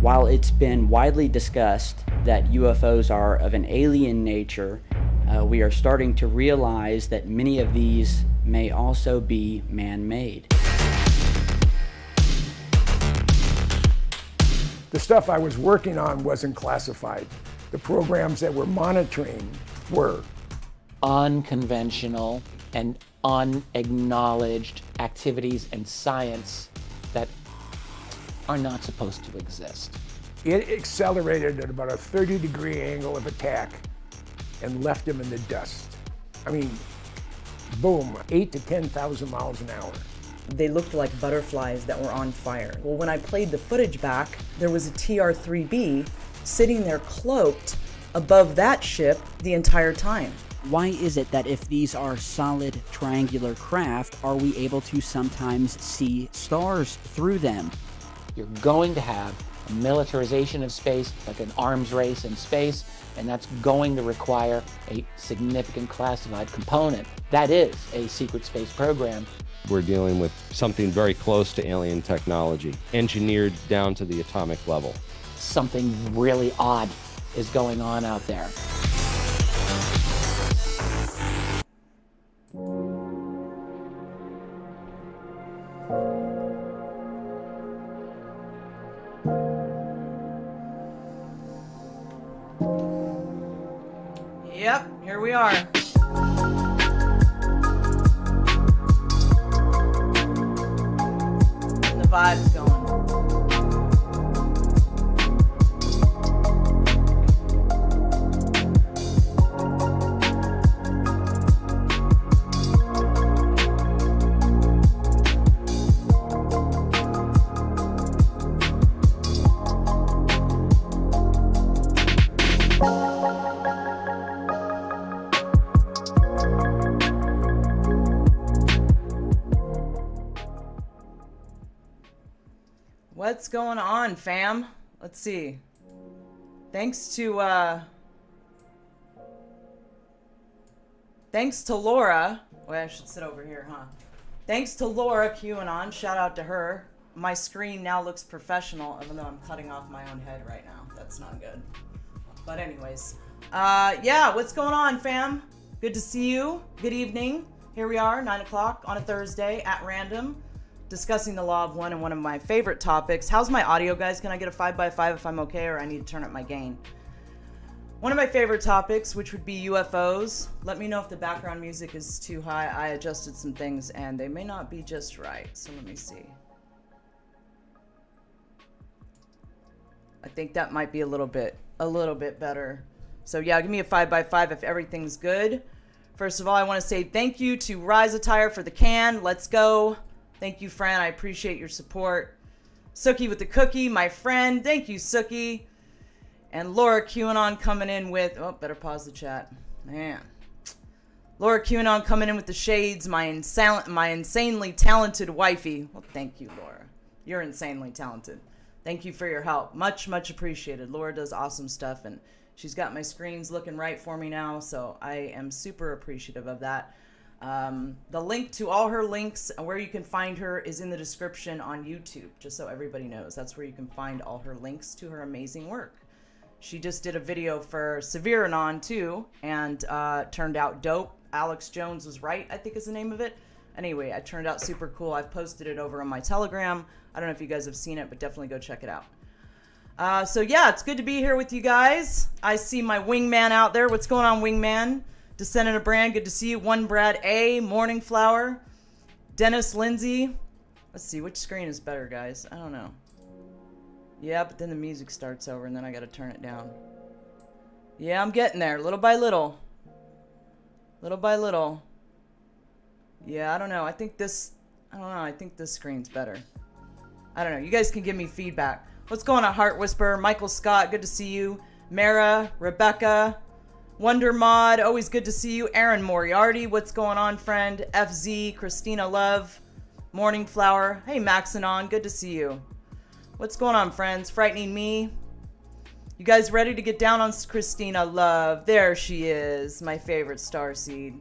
While it's been widely discussed that UFOs are of an alien nature, we are starting to realize that many of these may also be man-made. The stuff I was working on wasn't classified. The programs that we're monitoring were. Unconventional and unacknowledged activities and science that are not supposed to exist. It accelerated at about a 30-degree angle of attack and left him in the dust. I mean, boom, 8,000 to 10,000 miles an hour. They looked like butterflies that were on fire. Well, when I played the footage back, there was a TR-3B sitting there cloaked above that ship the entire time. Why is it that if these are solid triangular craft, are we able to sometimes see stars through them? You're going to have a militarization of space, like an arms race in space, and that's going to require a significant classified component. That is a secret space program. We're dealing with something very close to alien technology, engineered down to the atomic level. Something really odd is going on out there. Yep, here we are. The vibe's going. What's going on, fam? Let's see. Thanks to Laura. Well, I should sit over here, huh? Thanks to LauraQanon. Shout out to her. My screen now looks professional, even though I'm cutting off my own head right now. That's not good. But anyways, yeah, what's going on, fam? Good to see you. Good evening. Here we are, 9 o'clock on a Thursday at random, discussing the law of one and one of my favorite topics. How's my audio, guys? Can I get a 5x5 if I'm okay, or I need to turn up my gain? One of my favorite topics, which would be UFOs. Let me know if the background music is too high. I adjusted some things and they may not be just right. So let me see. I think that might be a little bit better. So yeah, give me a 5x5 if everything's good. First of all, I want to say thank you to Rise Attire for the can. Let's go. Thank you, Fran. I appreciate your support. Sookie with the cookie, my friend. Thank you, Sookie. And LauraQanon coming in with... Oh, better pause the chat. Man. LauraQanon coming in with the shades. My insanely talented wifey. Well, thank you, Laura. You're insanely talented. Thank you for your help. Much, much appreciated. Laura does awesome stuff, and she's got my screens looking right for me now, so I am super appreciative of that. The link to all her links, where you can find her, is in the description on YouTube, just so everybody knows. That's where you can find all her links to her amazing work. She just did a video for SevereAnon too, and turned out dope. Alex Jones was right, I think is the name of it. Anyway, it turned out super cool. I've posted it over on my Telegram. I don't know if you guys have seen it, but definitely go check it out. So yeah, it's good to be here with you guys. I see my wingman out there. What's going on, wingman? Descendant of Brand, good to see you. One Brad A, Morning Flower, Dennis Lindsay. Let's see, which screen is better, guys? I don't know. Yeah, but then the music starts over and then I gotta turn it down. Yeah, I'm getting there, little by little. Little by little. Yeah, I don't know. I think this screen's better. I don't know. You guys can give me feedback. What's going on, Heart Whisperer? Michael Scott, good to see you. Mara, Rebecca, Wonder Mod, always good to see you. Aaron Moriarty, what's going on, friend? FZ, Christina Love, Morning Flower. Hey, Maxanon, good to see you. What's going on, friends? Frightening Me. You guys ready to get down on Christina Love? There she is, my favorite starseed.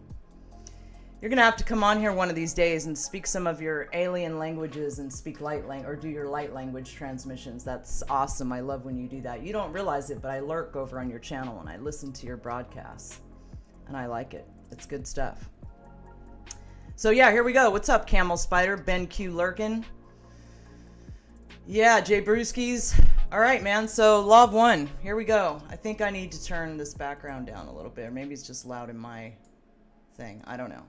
You're gonna have to come on here one of these days and speak some of your alien languages and speak light language, or do your light language transmissions. That's awesome. I love when you do that. You don't realize it, but I lurk over on your channel and I listen to your broadcasts, and I like it. It's good stuff. So yeah, here we go. What's up, Camel Spider? Ben Q lurking. Yeah, Jay Brewskis. All right, man. So Law of One. Here we go. I think I need to turn this background down a little bit, or maybe it's just loud in my thing. I don't know.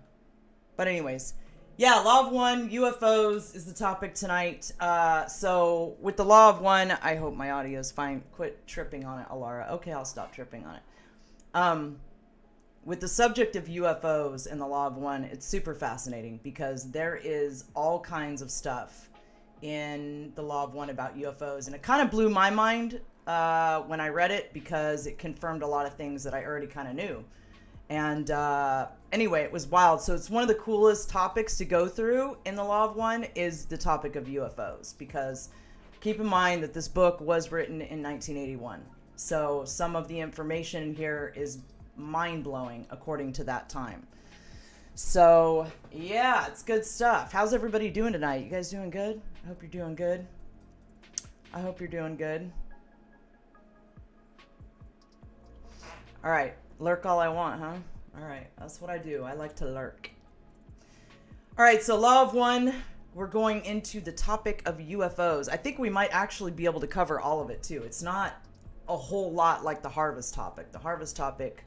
But anyways, yeah, Law of One, UFOs is the topic tonight. So with the Law of One, I hope my audio is fine. Quit tripping on it, Alara. Okay, I'll stop tripping on it. With the subject of UFOs and the Law of One, it's super fascinating because there is all kinds of stuff in the Law of One about UFOs. And it kind of blew my mind when I read it because it confirmed a lot of things that I already kind of knew. And anyway, it was wild. So it's one of the coolest topics to go through in the Law of One is the topic of UFOs, because keep in mind that this book was written in 1981. So some of the information here is mind-blowing according to that time. So yeah, it's good stuff. How's everybody doing tonight? You guys doing good? I hope you're doing good. I hope you're doing good. All right. Lurk all I want, huh? All right, that's what I do. I like to lurk. All right, so Law of One, we're going into the topic of UFOs. I think we might actually be able to cover all of it, too. It's not a whole lot like the Harvest topic. The Harvest topic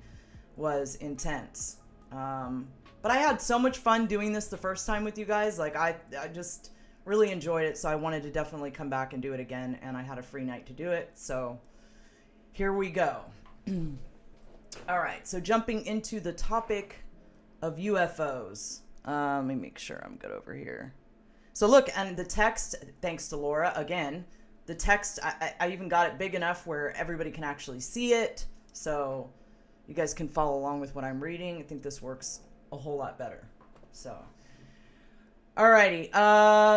was intense. But I had so much fun doing this the first time with you guys. Like, I just really enjoyed it, so I wanted to definitely come back and do it again, and I had a free night to do it, so here we go. All right, so jumping into the topic of UFOs. Let me make sure I'm good over here. So look, and the text, thanks to Laura, again, the text, I even got it big enough where everybody can actually see it. So you guys can follow along with what I'm reading. I think this works a whole lot better. So, alrighty,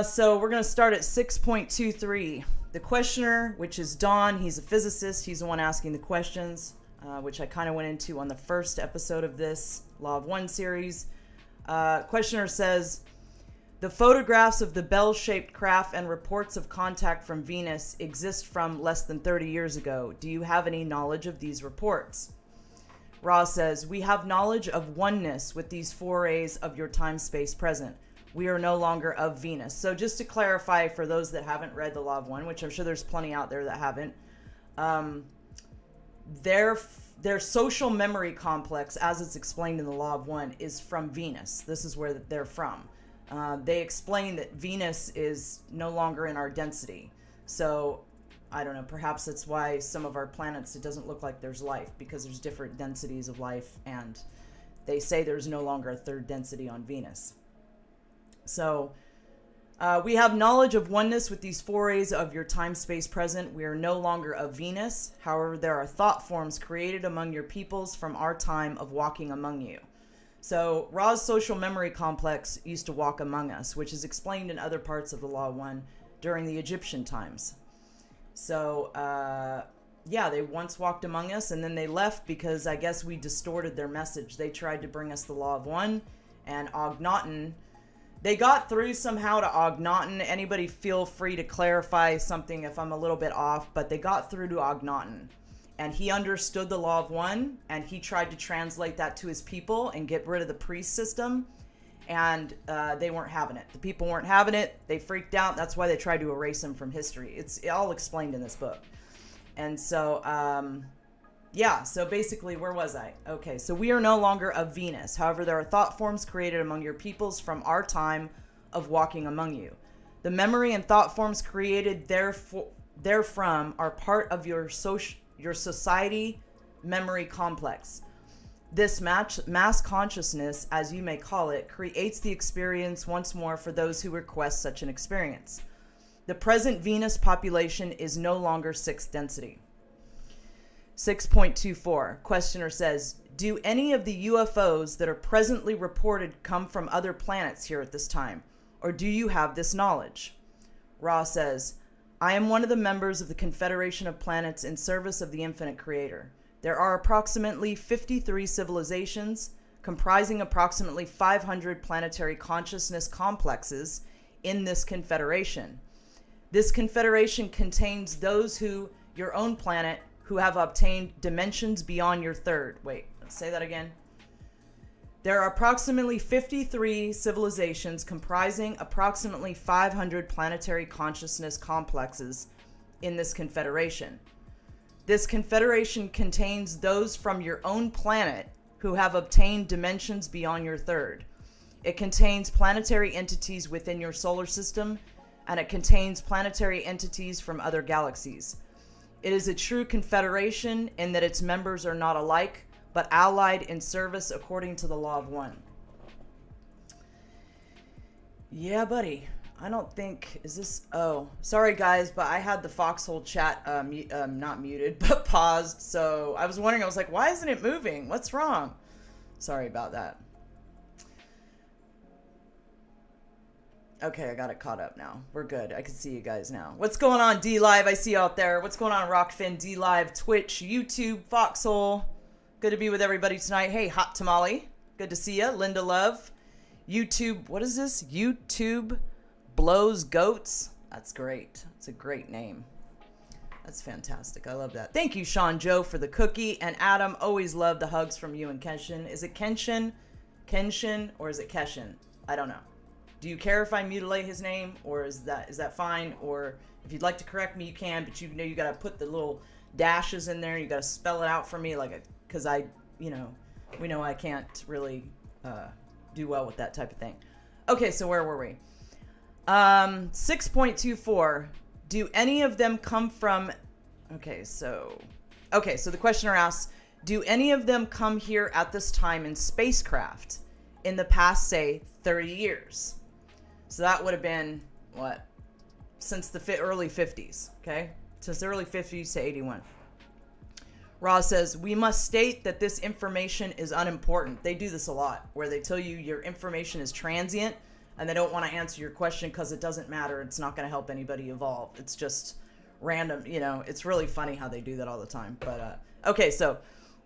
so we're going to start at 6.23. The questioner, which is Don, he's a physicist. He's the one asking the questions. Which I kind of went into on the first episode of this Law of One series. Questioner says, the photographs of the bell-shaped craft and reports of contact from Venus exist from less than 30 years ago. Do you have any knowledge of these reports? Ra says, we have knowledge of oneness with these forays of your time-space present. We are no longer of Venus. So just to clarify for those that haven't read the Law of One, which I'm sure there's plenty out there that haven't, their social memory complex, as it's explained in the Law of One, is from Venus. This is where they're from. They explain that Venus is no longer in our density. So, I don't know, perhaps that's why some of our planets, it doesn't look like there's life, because there's different densities of life, and they say there's no longer a third density on Venus. So, we have knowledge of oneness with these forays of your time-space present. We are no longer of Venus. However, there are thought forms created among your peoples from our time of walking among you. So Ra's social memory complex used to walk among us, which is explained in other parts of the Law 1 during the Egyptian times. So, yeah, they once walked among us, and then they left because I guess we distorted their message. They tried to bring us the Law of One, and Akhenaten... They got through somehow to Akhenaten. Anybody feel free to clarify something if I'm a little bit off, but they got through to Akhenaten. And he understood the Law of One, and he tried to translate that to his people and get rid of the priest system. And they weren't having it. The people weren't having it. They freaked out. That's why they tried to erase him from history. It's all explained in this book. And so, yeah, so basically, where was I? Okay, so we are no longer of Venus. However, there are thought forms created among your peoples from our time of walking among you. The memory and thought forms created therefrom are part of your society memory complex. This mass consciousness, as you may call it, creates the experience once more for those who request such an experience. The present Venus population is no longer sixth density. 6.24. Questioner says, do any of the UFOs that are presently reported come from other planets here at this time? Or do you have this knowledge? Ra says, I am one of the members of the Confederation of Planets in service of the Infinite Creator. There are approximately 53 civilizations. comprising approximately 500 planetary consciousness complexes in this confederation. This confederation contains those who, your own planet, who have obtained dimensions beyond your third. Wait, say that again. There are approximately 53 civilizations comprising approximately 500 planetary consciousness complexes in this confederation. This confederation contains those from your own planet who have obtained dimensions beyond your third. It contains planetary entities within your solar system, and it contains planetary entities from other galaxies. It is a true confederation in that its members are not alike, but allied in service according to the law of one. Yeah, buddy. I don't think, is this, oh, sorry guys, but I had the Foxhole chat, not muted, but paused. So I was wondering, I was like, why isn't it moving? What's wrong? Sorry about that. Okay, I got it caught up now. We're good. I can see you guys now. What's going on, D-Live? I see you out there. What's going on, Rockfin, D-Live, Twitch, YouTube, Foxhole? Good to be with everybody tonight. Hey, Hot Tamale. Good to see you. Linda Love. YouTube, what is this? YouTube Blows Goats. That's great. It's a great name. That's fantastic. I love that. Thank you, Sean Joe, for the cookie. And Adam, always love the hugs from you and Kenshin. Is it Kenshin? Kenshin? Or is it Keshin? I don't know. Do you care if I mutilate his name, or is that fine? Or if you'd like to correct me, you can, but you know you gotta put the little dashes in there. You gotta spell it out for me, because I, we know I can't really do well with that type of thing. Okay, so where were we? 6.24. Do any of them come from? Okay, so the questioner asks, do any of them come here at this time in spacecraft in the past, say, 30 years? So that would have been, what? Since the early 50s, okay? Since the early 50s to 81. Ross says, we must state that this information is unimportant. They do this a lot, where they tell you your information is transient, and they don't want to answer your question because it doesn't matter. It's not going to help anybody evolve. It's just random, It's really funny how they do that all the time. But, okay, so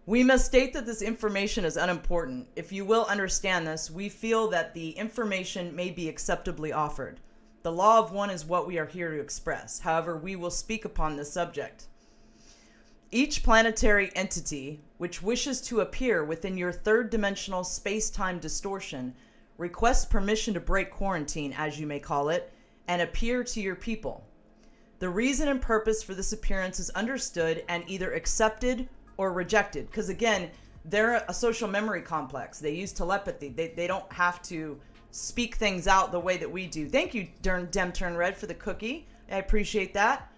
we must state that this information is unimportant. If you will understand this, we feel that the information may be acceptably offered. The law of one is what we are here to express. However, we will speak upon this subject. Each planetary entity which wishes to appear within your third-dimensional space-time distortion requests permission to break quarantine, as you may call it, and appear to your people. The reason and purpose for this appearance is understood and either accepted or rejected, because again, they're a social memory complex. They use telepathy. They don't have to speak things out the way that we do. Thank you, Dem Turn Red, for the cookie. I appreciate that.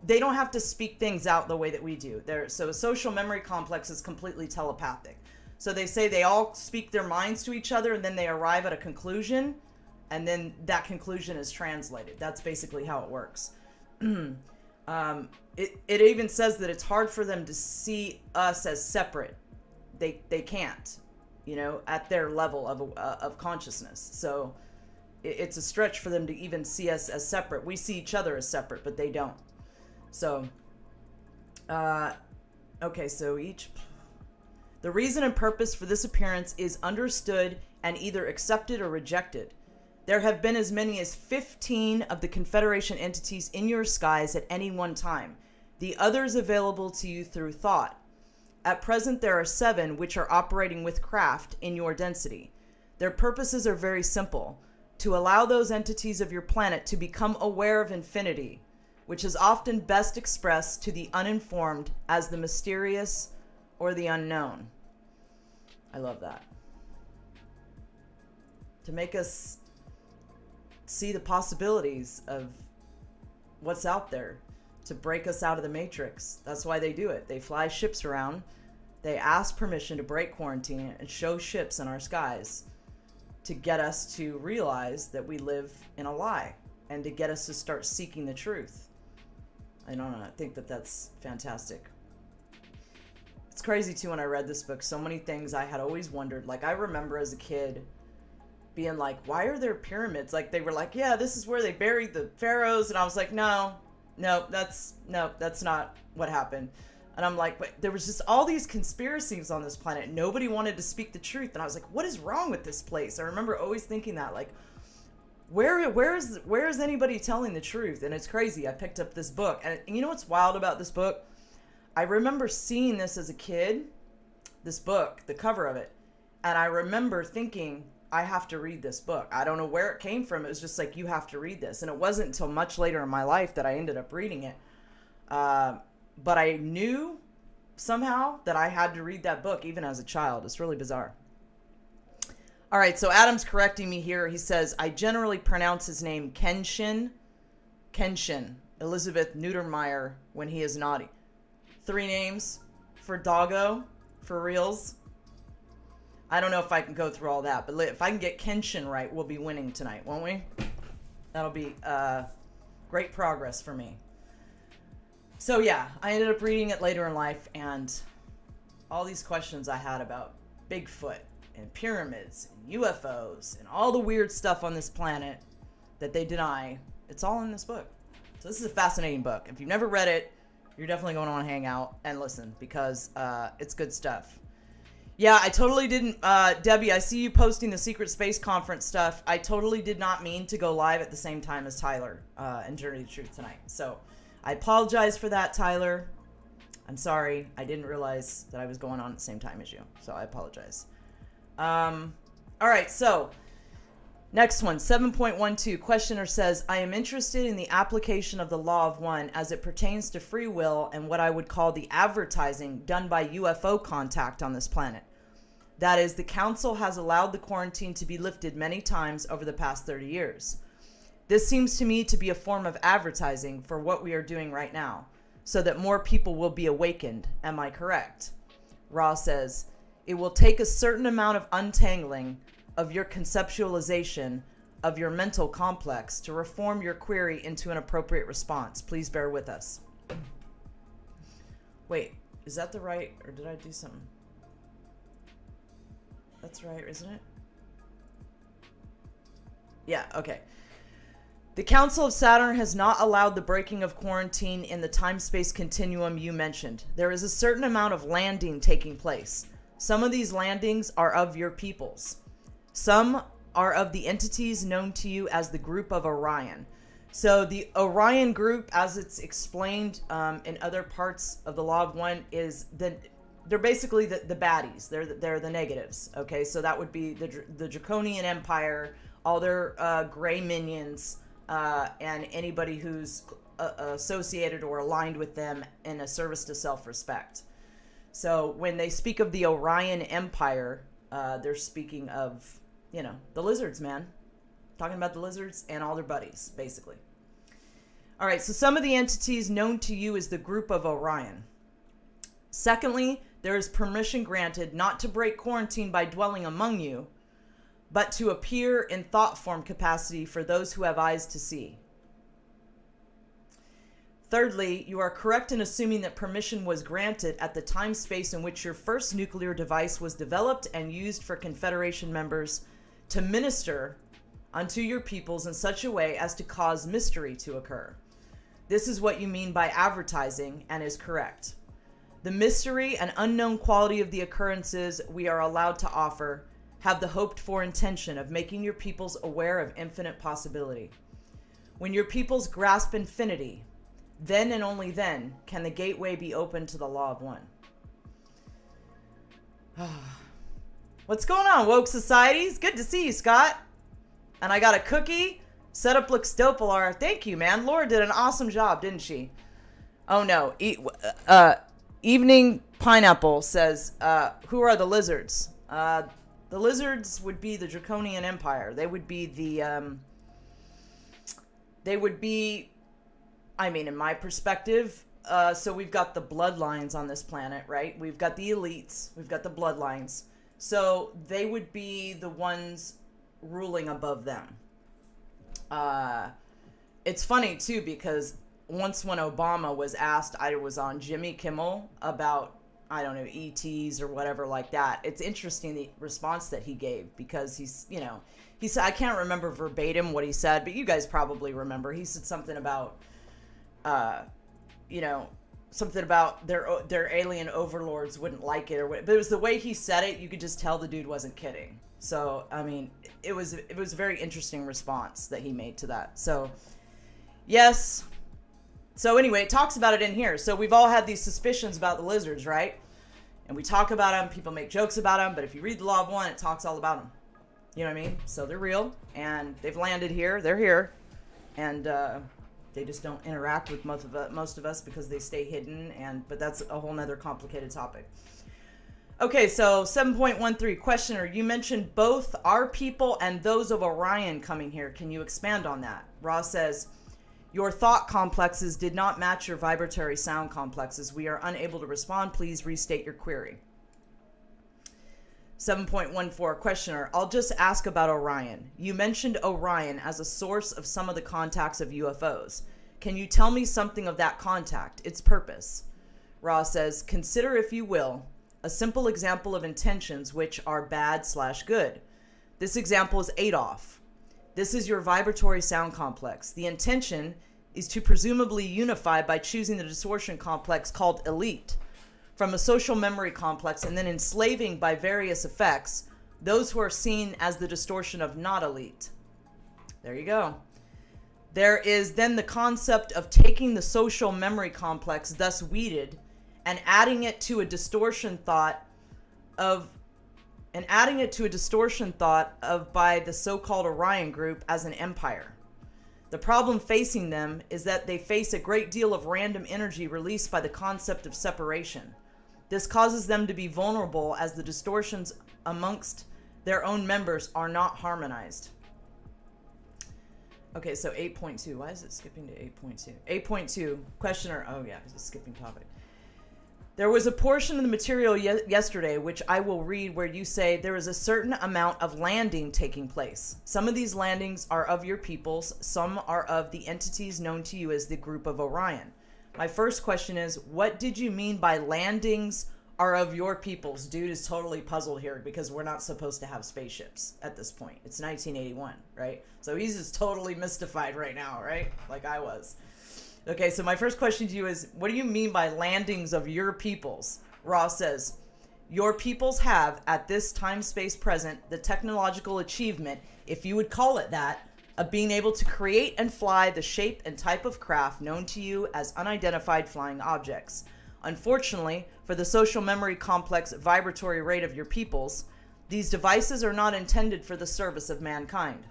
They don't have to speak things out the way that we do. So a social memory complex is completely telepathic. So they say they all speak their minds to each other, and then they arrive at a conclusion, and then that conclusion is translated. That's basically how it works. It even says that it's hard for them to see us as separate. They can't, at their level of consciousness. So it's a stretch for them to even see us as separate. We see each other as separate, but they don't. So, okay, so the reason and purpose for this appearance is understood and either accepted or rejected. There have been as many as 15 of the Confederation entities in your skies at any one time. The others available to you through thought. At present, there are 7 which are operating with craft in your density. Their purposes are very simple: to allow those entities of your planet to become aware of infinity, which is often best expressed to the uninformed as the mysterious or the unknown. I love that. To make us see the possibilities of what's out there, to break us out of the matrix. That's why they do it. They fly ships around. They ask permission to break quarantine and show ships in our skies to get us to realize that we live in a lie and to get us to start seeking the truth. I don't know. I think that's fantastic. It's crazy too, when I read this book, so many things I had always wondered. Like, I remember as a kid being like, why are there pyramids? Like, they were like, yeah, this is where they buried the pharaohs. And I was like, no, that's not what happened. And I'm like, but there was just all these conspiracies on this planet. Nobody wanted to speak the truth. And I was like, what is wrong with this place? I remember always thinking that, like, where is anybody telling the truth? And it's crazy. I picked up this book. And you know what's wild about this book? I remember seeing this as a kid, this book, the cover of it. And I remember thinking, I have to read this book. I don't know where it came from. It was just like, you have to read this. And it wasn't until much later in my life that I ended up reading it. But I knew somehow that I had to read that book even as a child. It's really bizarre. All right, so Adam's correcting me here. He says, I generally pronounce his name Kenshin, Elizabeth Neutermeyer, when he is naughty. 3 names for doggo, for reals. I don't know if I can go through all that, but if I can get Kenshin right, we'll be winning tonight, won't we? That'll be great progress for me. So yeah, I ended up reading it later in life, and all these questions I had about Bigfoot and pyramids and UFOs and all the weird stuff on this planet that they deny, it's all in this book. So this is a fascinating book. If you've never read it, you're definitely going to want to hang out and listen, because it's good stuff. Yeah, I totally didn't, Debbie, I see you posting the Secret Space Conference stuff. I totally did not mean to go live at the same time as Tyler and Journey to the Truth tonight. So I apologize for that, Tyler. I'm sorry. I didn't realize that I was going on at the same time as you. So I apologize. All right, so next one, 7.12. Questioner says, I am interested in the application of the law of one as it pertains to free will and what I would call the advertising done by UFO contact on this planet. That is, the council has allowed the quarantine to be lifted many times over the past 30 years. This seems to me to be a form of advertising for what we are doing right now, so that more people will be awakened. Am I correct? Ra says, it will take a certain amount of untangling of your conceptualization of your mental complex to reform your query into an appropriate response. Please bear with us. Wait, is that the right, or did I do something? That's right, isn't it? Yeah, okay. The Council of Saturn has not allowed the breaking of quarantine in the time-space continuum you mentioned. There is a certain amount of landing taking place. Some of these landings are of your peoples. Some are of the entities known to you as the group of Orion. So the Orion group, as it's explained in other parts of the Law of One, is they're basically the baddies. They're the negatives. Okay, so that would be the Draconian Empire, all their gray minions, and anybody who's associated or aligned with them in a service to self-respect. So when they speak of the Orion Empire, they're speaking of, you know, the lizards, man. Talking about the lizards and all their buddies, basically. All right, so some of the entities known to you as the group of Orion. Secondly, there is permission granted not to break quarantine by dwelling among you, but to appear in thought form capacity for those who have eyes to see. Thirdly, you are correct in assuming that permission was granted at the time space in which your first nuclear device was developed and used for Confederation members to minister unto your peoples in such a way as to cause mystery to occur. This is what you mean by advertising, and is correct. The mystery and unknown quality of the occurrences we are allowed to offer have the hoped-for intention of making your peoples aware of infinite possibility. When your peoples grasp infinity, then and only then can the gateway be opened to the Law of One. What's going on, woke societies? Good to see you, Scott. And I got a cookie. Setup looks dope, Alara. Thank you, man. Laura did an awesome job, didn't she? Oh, no. Evening Pineapple says, who are the lizards? The lizards would be the Draconian Empire. They would be I mean, in my perspective, so we've got the bloodlines on this planet, right? We've got the elites. We've got the bloodlines. So they would be the ones ruling above them. It's funny, too, because once when Obama was asked, I was on Jimmy Kimmel about, I don't know, ETs or whatever like that. It's interesting the response that he gave, because he's, you know, he said, I can't remember verbatim what he said, but you guys probably remember. He said something about, you know, something about their alien overlords wouldn't like it or what, but it was the way he said it. You could just tell the dude wasn't kidding. So I mean, it was a very interesting response that he made to that. So yes. So anyway, it talks about it in here. So we've all had these suspicions about the lizards, right? And we talk about them. People make jokes about them. But if you read the Law of One, it talks all about them. You know what I mean? So they're real, and they've landed here. They're here, and they just don't interact with most of us because they stay hidden. But that's a whole nother complicated topic. Okay, so 7.13, questioner, you mentioned both our people and those of Orion coming here. Can you expand on that? Ross says, your thought complexes did not match your vibratory sound complexes. We are unable to respond. Please restate your query. 7.14, questioner, I'll just ask about Orion. You mentioned Orion as a source of some of the contacts of UFOs. Can you tell me something of that contact, its purpose? Ross says, consider, if you will, a simple example of intentions which are bad/good. This example is Adolf. This is your vibratory sound complex. The intention is to presumably unify by choosing the distortion complex called elite from a social memory complex and then enslaving by various effects those who are seen as the distortion of not elite. There you go. There is then the concept of taking the social memory complex thus weeded and adding it to a distortion thought of by the so-called Orion group as an empire. The problem facing them is that they face a great deal of random energy released by the concept of separation. This causes them to be vulnerable as the distortions amongst their own members are not harmonized. Okay, so 8.2. Why is it skipping to 8.2? 8.2, questioner. Oh yeah, it's a skipping topic. There was a portion of the material yesterday, which I will read, where you say there is a certain amount of landing taking place. Some of these landings are of your peoples. Some are of the entities known to you as the group of Orion. My first question is, what did you mean by landings are of your peoples? Dude is totally puzzled here because we're not supposed to have spaceships at this point. It's 1981, right? So he's just totally mystified right now, right? Like I was. Okay, so my first question to you is, what do you mean by landings of your peoples? Ross says, your peoples have, at this time, space present, the technological achievement, if you would call it that, of being able to create and fly the shape and type of craft known to you as unidentified flying objects. Unfortunately, for the social memory complex vibratory rate of your peoples, these devices are not intended for the service of mankind,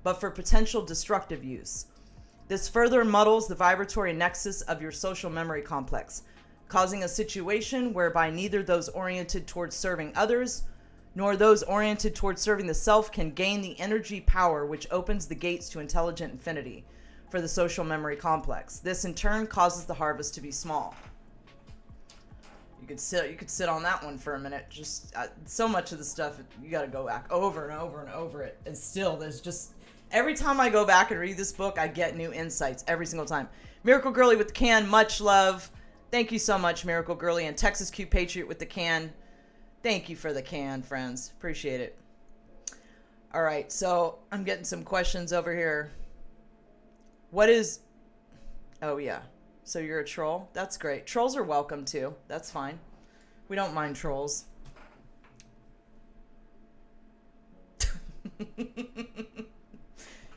but for potential destructive use. This further muddles the vibratory nexus of your social memory complex, causing a situation whereby neither those oriented towards serving others nor those oriented towards serving the self can gain the energy power which opens the gates to intelligent infinity for the social memory complex. This in turn causes the harvest to be small. You could sit on that one for a minute. Just so much of the stuff, you got to go back over and over and over it, and still there's just, every time I go back and read this book, I get new insights every single time. Miracle Girly with the can, much love. Thank you so much, Miracle Girly. And Texas Q Patriot with the can. Thank you for the can, friends. Appreciate it. All right, so I'm getting some questions over here. What is... Oh, yeah. So you're a troll? That's great. Trolls are welcome, too. That's fine. We don't mind trolls.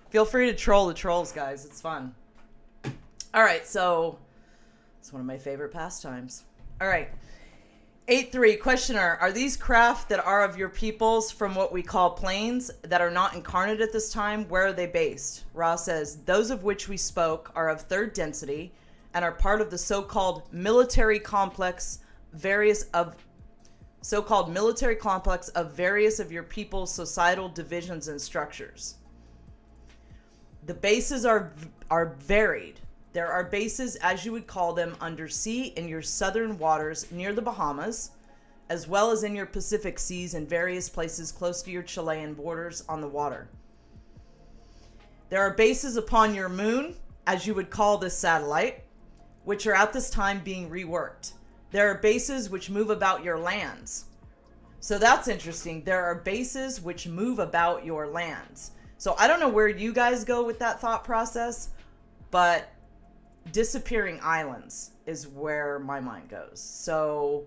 Feel free to troll the trolls, guys. It's fun. All right, so it's one of my favorite pastimes. All right. 8.3, questioner, are these craft that are of your peoples from what we call planes that are not incarnate at this time? Where are they based? Ross says, those of which we spoke are of third density and are part of the so-called military complex of various of your people's societal divisions and structures. The bases are varied. There are bases, as you would call them, undersea in your southern waters near the Bahamas, as well as in your Pacific seas and various places close to your Chilean borders on the water. There are bases upon your moon, as you would call this satellite, which are at this time being reworked. There are bases which move about your lands. So that's interesting. There are bases which move about your lands. So I don't know where you guys go with that thought process, but disappearing islands is where my mind goes. So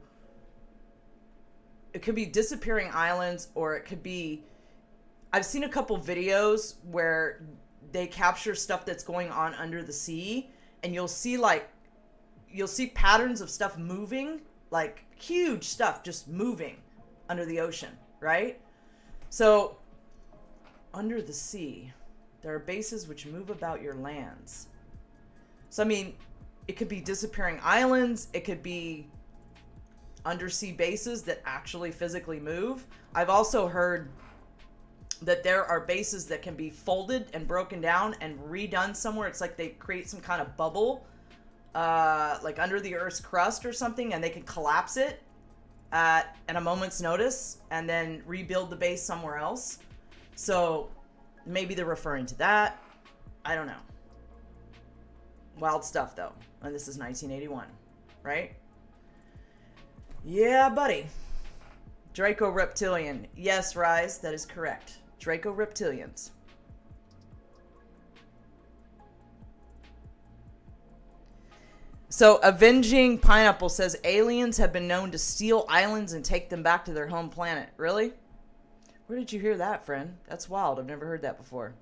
it could be disappearing islands, or it could be, I've seen a couple videos where they capture stuff that's going on under the sea, and you'll see patterns of stuff moving, like huge stuff just moving under the ocean, right? So under the sea, there are bases which move about your lands. So, I mean, it could be disappearing islands. It could be undersea bases that actually physically move. I've also heard that there are bases that can be folded and broken down and redone somewhere. It's like they create some kind of bubble, like under the Earth's crust or something, and they can collapse it at a moment's notice and then rebuild the base somewhere else. So maybe they're referring to that. I don't know. Wild stuff, though. And this is 1981, right? Yeah, buddy. Draco Reptilian. Yes, Rise, that is correct. Draco Reptilians. So, Avenging Pineapple says aliens have been known to steal islands and take them back to their home planet. Really? Where did you hear that, friend? That's wild. I've never heard that before.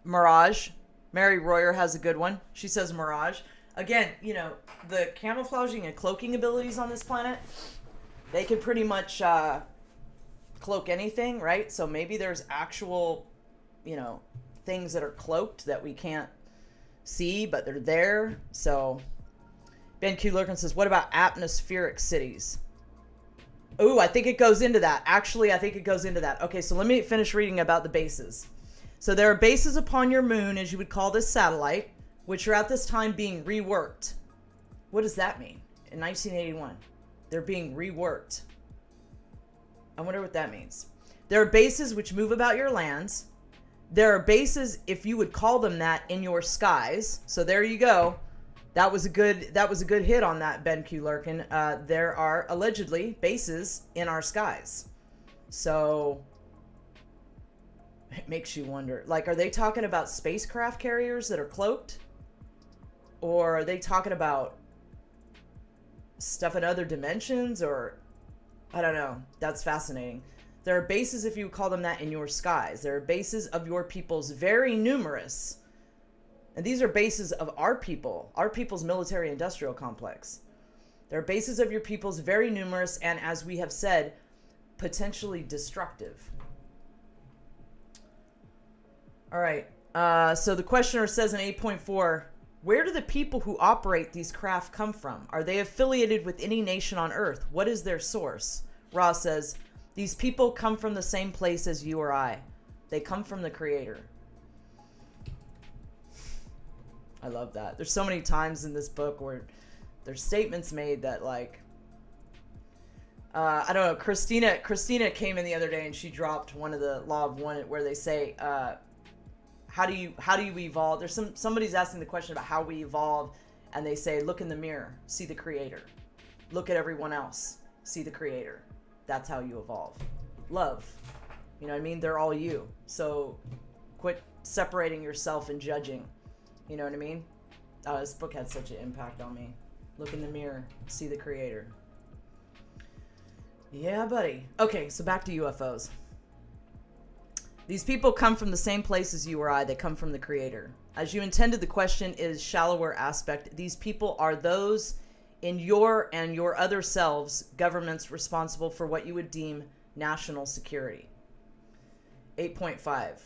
Mirage. Mary Royer has a good one. She says Mirage. Again, you know, the camouflaging and cloaking abilities on this planet, they can pretty much cloak anything, right? So maybe there's actual, you know, things that are cloaked that we can't see, but they're there. So Ben Q. Lurkin says, what about atmospheric cities? Ooh, I think it goes into that. Actually, I think it goes into that. Okay, so let me finish reading about the bases. So there are bases upon your moon, as you would call this satellite, which are at this time being reworked. What does that mean? In 1981, they're being reworked. I wonder what that means. There are bases which move about your lands. There are bases, if you would call them that, in your skies. So there you go. That was a good hit on that, Ben Q. Lurkin. There are allegedly bases in our skies. So it makes you wonder, like, are they talking about spacecraft carriers that are cloaked? Or are they talking about stuff in other dimensions? Or, I don't know. That's fascinating. There are bases, if you call them that, in your skies. There are bases of your people's very numerous. And these are bases of our people's military-industrial complex. There are bases of your people's very numerous and, as we have said, potentially destructive. All right. So the questioner says in 8.4, where do the people who operate these craft come from? Are they affiliated with any nation on Earth? What is their source? Ra says, these people come from the same place as you or I. They come from the Creator. I love that. There's so many times in this book where there's statements made that, like, I don't know, Christina came in the other day and she dropped one of the Law of One where they say, how do you evolve? There's somebody's asking the question about how we evolve, and they say, look in the mirror, see the Creator. Look at everyone else, see the Creator. That's how you evolve. Love. You know what I mean? They're all you. So quit separating yourself and judging. You know what I mean? This book had such an impact on me. Look in the mirror, see the Creator. Yeah, buddy. Okay, so back to UFOs. These people come from the same place as you or I. They come from the Creator. As you intended, the question is shallower aspect. These people are those in your and your other selves, governments responsible for what you would deem national security. 8.5.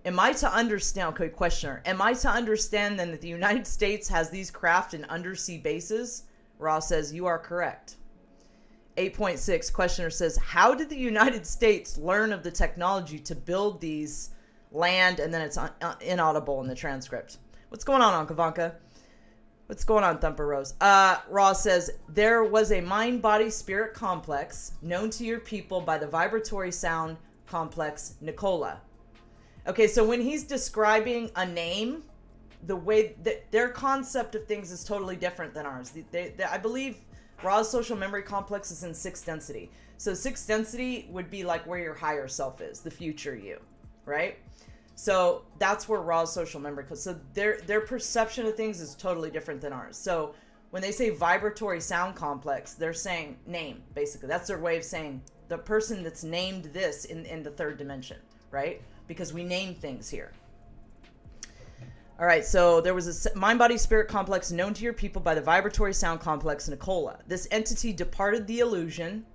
Am I to understand, okay, questioner, am I to understand then that the United States has these craft and undersea bases? Ross says, you are correct. 8.6, questioner says, how did the United States learn of the technology to build these land? And then it's inaudible in the transcript. What's going on, Uncle Vanka? What's going on, Thumper Rose? Ross says, there was a mind-body-spirit complex known to your people by the vibratory sound complex Nicola. Okay, so when he's describing a name, the way that their concept of things is totally different than ours. I believe Ra's social memory complex is in 6th density. So 6th density would be like where your higher self is, the future you, right? So that's where Ra's social memory comes. So their perception of things is totally different than ours. So when they say vibratory sound complex, they're saying name, basically. That's their way of saying the person that's named this in the 3rd dimension, right? Because we name things here. All right, so there was a mind-body-spirit complex known to your people by the vibratory sound complex Nicola. This entity departed the illusion,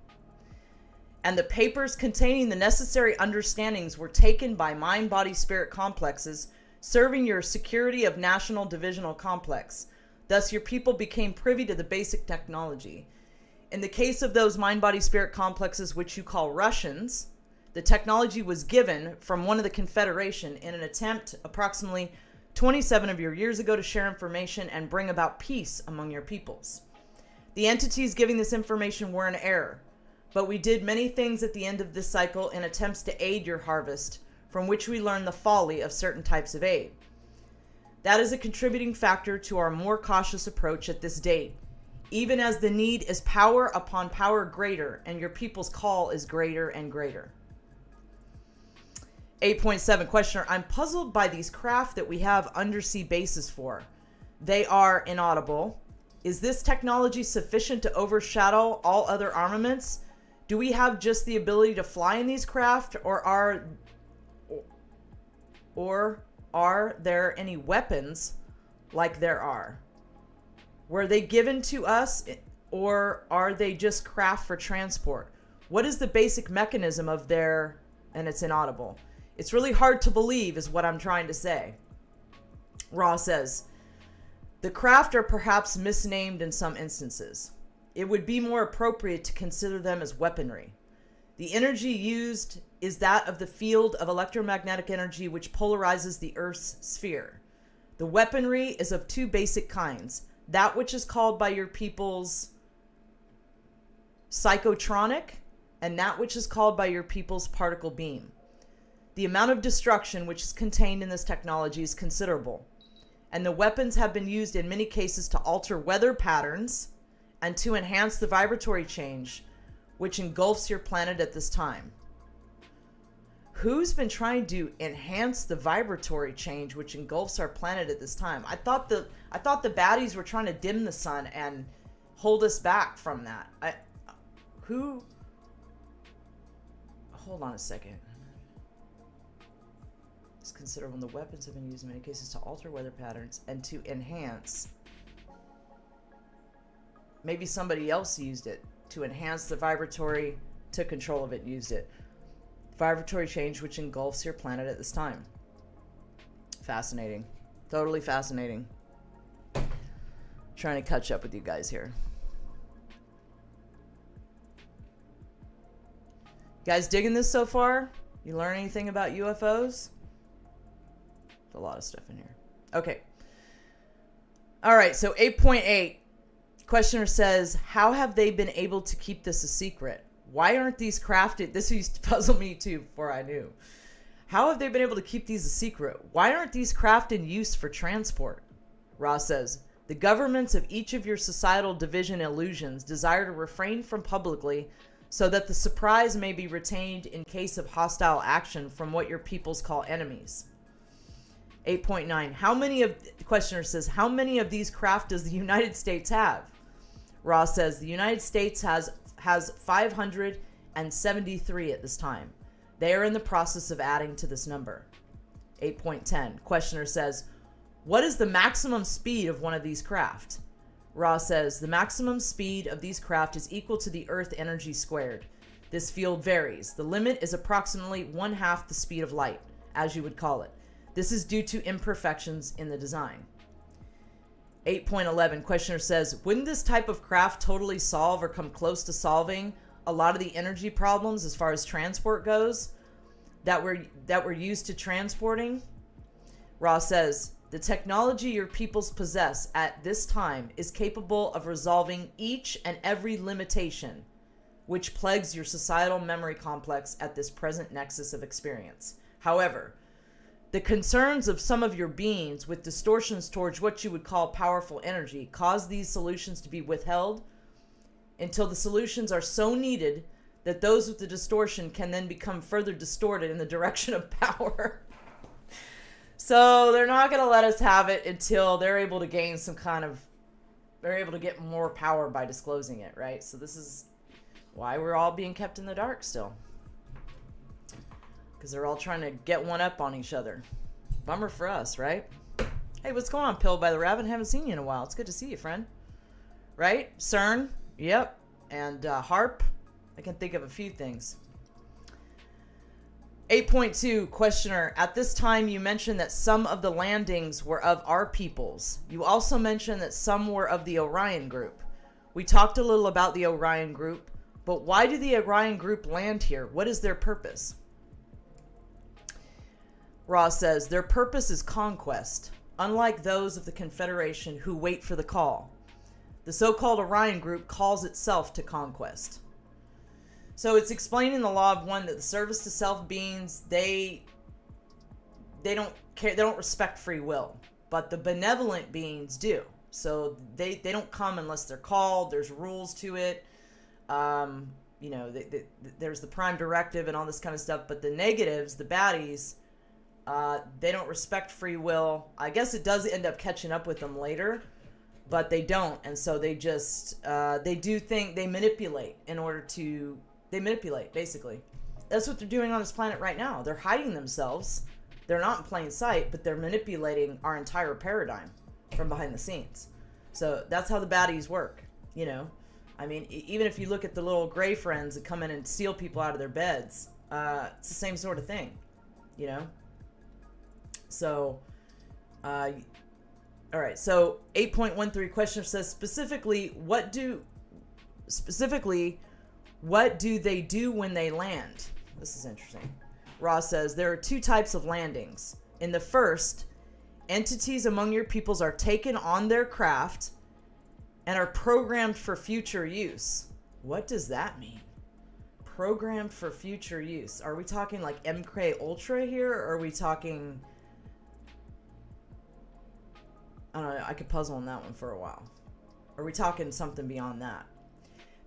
and the papers containing the necessary understandings were taken by mind-body-spirit complexes serving your security of national divisional complex. Thus, your people became privy to the basic technology. In the case of those mind-body-spirit complexes, which you call Russians, the technology was given from one of the Confederation in an attempt approximately 27 of your years ago to share information and bring about peace among your peoples. The entities giving this information were in error, but we did many things at the end of this cycle in attempts to aid your harvest, from which we learned the folly of certain types of aid. That is a contributing factor to our more cautious approach at this date, even as the need is power upon power greater, and your people's call is greater and greater. 8.7, questioner, I'm puzzled by these craft that we have undersea bases for. They are inaudible. Is this technology sufficient to overshadow all other armaments? Do we have just the ability to fly in these craft, or are there any weapons like there are? Were they given to us, or are they just craft for transport? What is the basic mechanism of their, and it's inaudible. It's really hard to believe is what I'm trying to say. Ra says, the craft are perhaps misnamed in some instances. It would be more appropriate to consider them as weaponry. The energy used is that of the field of electromagnetic energy which polarizes the Earth's sphere. The weaponry is of 2 basic kinds. That which is called by your people's psychotronic, and that which is called by your people's particle beam. The amount of destruction which is contained in this technology is considerable, and the weapons have been used in many cases to alter weather patterns and to enhance the vibratory change which engulfs your planet at this time. Who's been trying to enhance the vibratory change which engulfs our planet at this time? I thought the baddies were trying to dim the sun and hold us back from that. Hold on a second. It's considered when the weapons have been used in many cases to alter weather patterns and to enhance. Maybe somebody else used it to enhance the vibratory, took control of it, used it. Vibratory change which engulfs your planet at this time. Fascinating. Totally fascinating. Trying to catch up with you guys here. You guys digging this so far? You learn anything about UFOs? There's a lot of stuff in here. Okay. All right, so 8.8. Questioner says, how have they been able to keep this a secret? Why aren't these crafted? This used to puzzle me too before I knew. How have they been able to keep these a secret? Why aren't these crafted used for transport? Ross says, the governments of each of your societal division illusions desire to refrain from publicly so that the surprise may be retained in case of hostile action from what your peoples call enemies. 8.9. The questioner says, how many of these craft does the United States have? Ross says, the United States has 573 at this time. They are in the process of adding to this number. 8.10. Questioner says, what is the maximum speed of one of these craft? Ross says, the maximum speed of these craft is equal to the Earth energy squared. This field varies. The limit is approximately 1/2 the speed of light, as you would call it. This is due to imperfections in the design. 8.11. Questioner says, wouldn't this type of craft totally solve or come close to solving a lot of the energy problems as far as transport goes that were used to transporting? Ross says, the technology your peoples possess at this time is capable of resolving each and every limitation which plagues your societal memory complex at this present nexus of experience. However, the concerns of some of your beings with distortions towards what you would call powerful energy cause these solutions to be withheld until the solutions are so needed that those with the distortion can then become further distorted in the direction of power. So they're not going to let us have it until they're able to gain some kind of, they're able to get more power by disclosing it, right? So this is why we're all being kept in the dark still. Because they're all trying to get one up on each other. Bummer for us, right? Hey, what's going on, Pill by the Raven? Haven't seen you in a while. It's good to see you, friend. Right? CERN? Yep. And HARP? I can think of a few things. 8.2, questioner. At this time, you mentioned that some of the landings were of our peoples. You also mentioned that some were of the Orion group. We talked a little about the Orion group, but why do the Orion group land here? What is their purpose? Ross says, their purpose is conquest, unlike those of the Confederation who wait for the call. The so-called Orion group calls itself to conquest. So it's explaining the law of one, that the service to self beings, they don't care, they don't respect free will, but the benevolent beings do. So they don't come unless they're called. There's rules to it. You know, there's the prime directive and all this kind of stuff. But the negatives, the baddies, they don't respect free will. I guess it does end up catching up with them later, but they don't. And so they just, they do think, they manipulate in order to, they manipulate, basically. That's what they're doing on this planet right now. They're hiding themselves. They're not in plain sight, but they're manipulating our entire paradigm from behind the scenes. So that's how the baddies work, you know? I mean, even if you look at the little gray friends that come in and steal people out of their beds, it's the same sort of thing, you know? So, all right, so 8.13 questioner says, specifically, what do they do when they land? This is interesting. Ross says, there are two types of landings. In the first, entities among your peoples are taken on their craft and are programmed for future use. What does that mean? Programmed for future use. Are we talking like MK Ultra here, or are we talking... I don't know, I could puzzle on that one for a while. Are we talking something beyond that?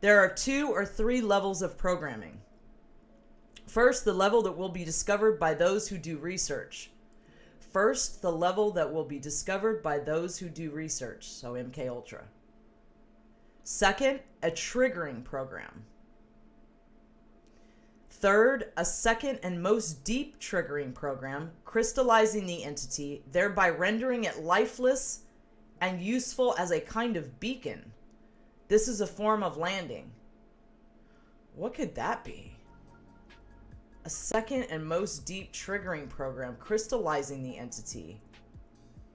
There are 2 or 3 levels of programming. First, the level that will be discovered by those who do research. First, the level that will be discovered by those who do research, so MK Ultra. Second, a triggering program. Third, a second and most deep triggering program, crystallizing the entity, thereby rendering it lifeless and useful as a kind of beacon. This is a form of landing. What could that be? A second and most deep triggering program, crystallizing the entity,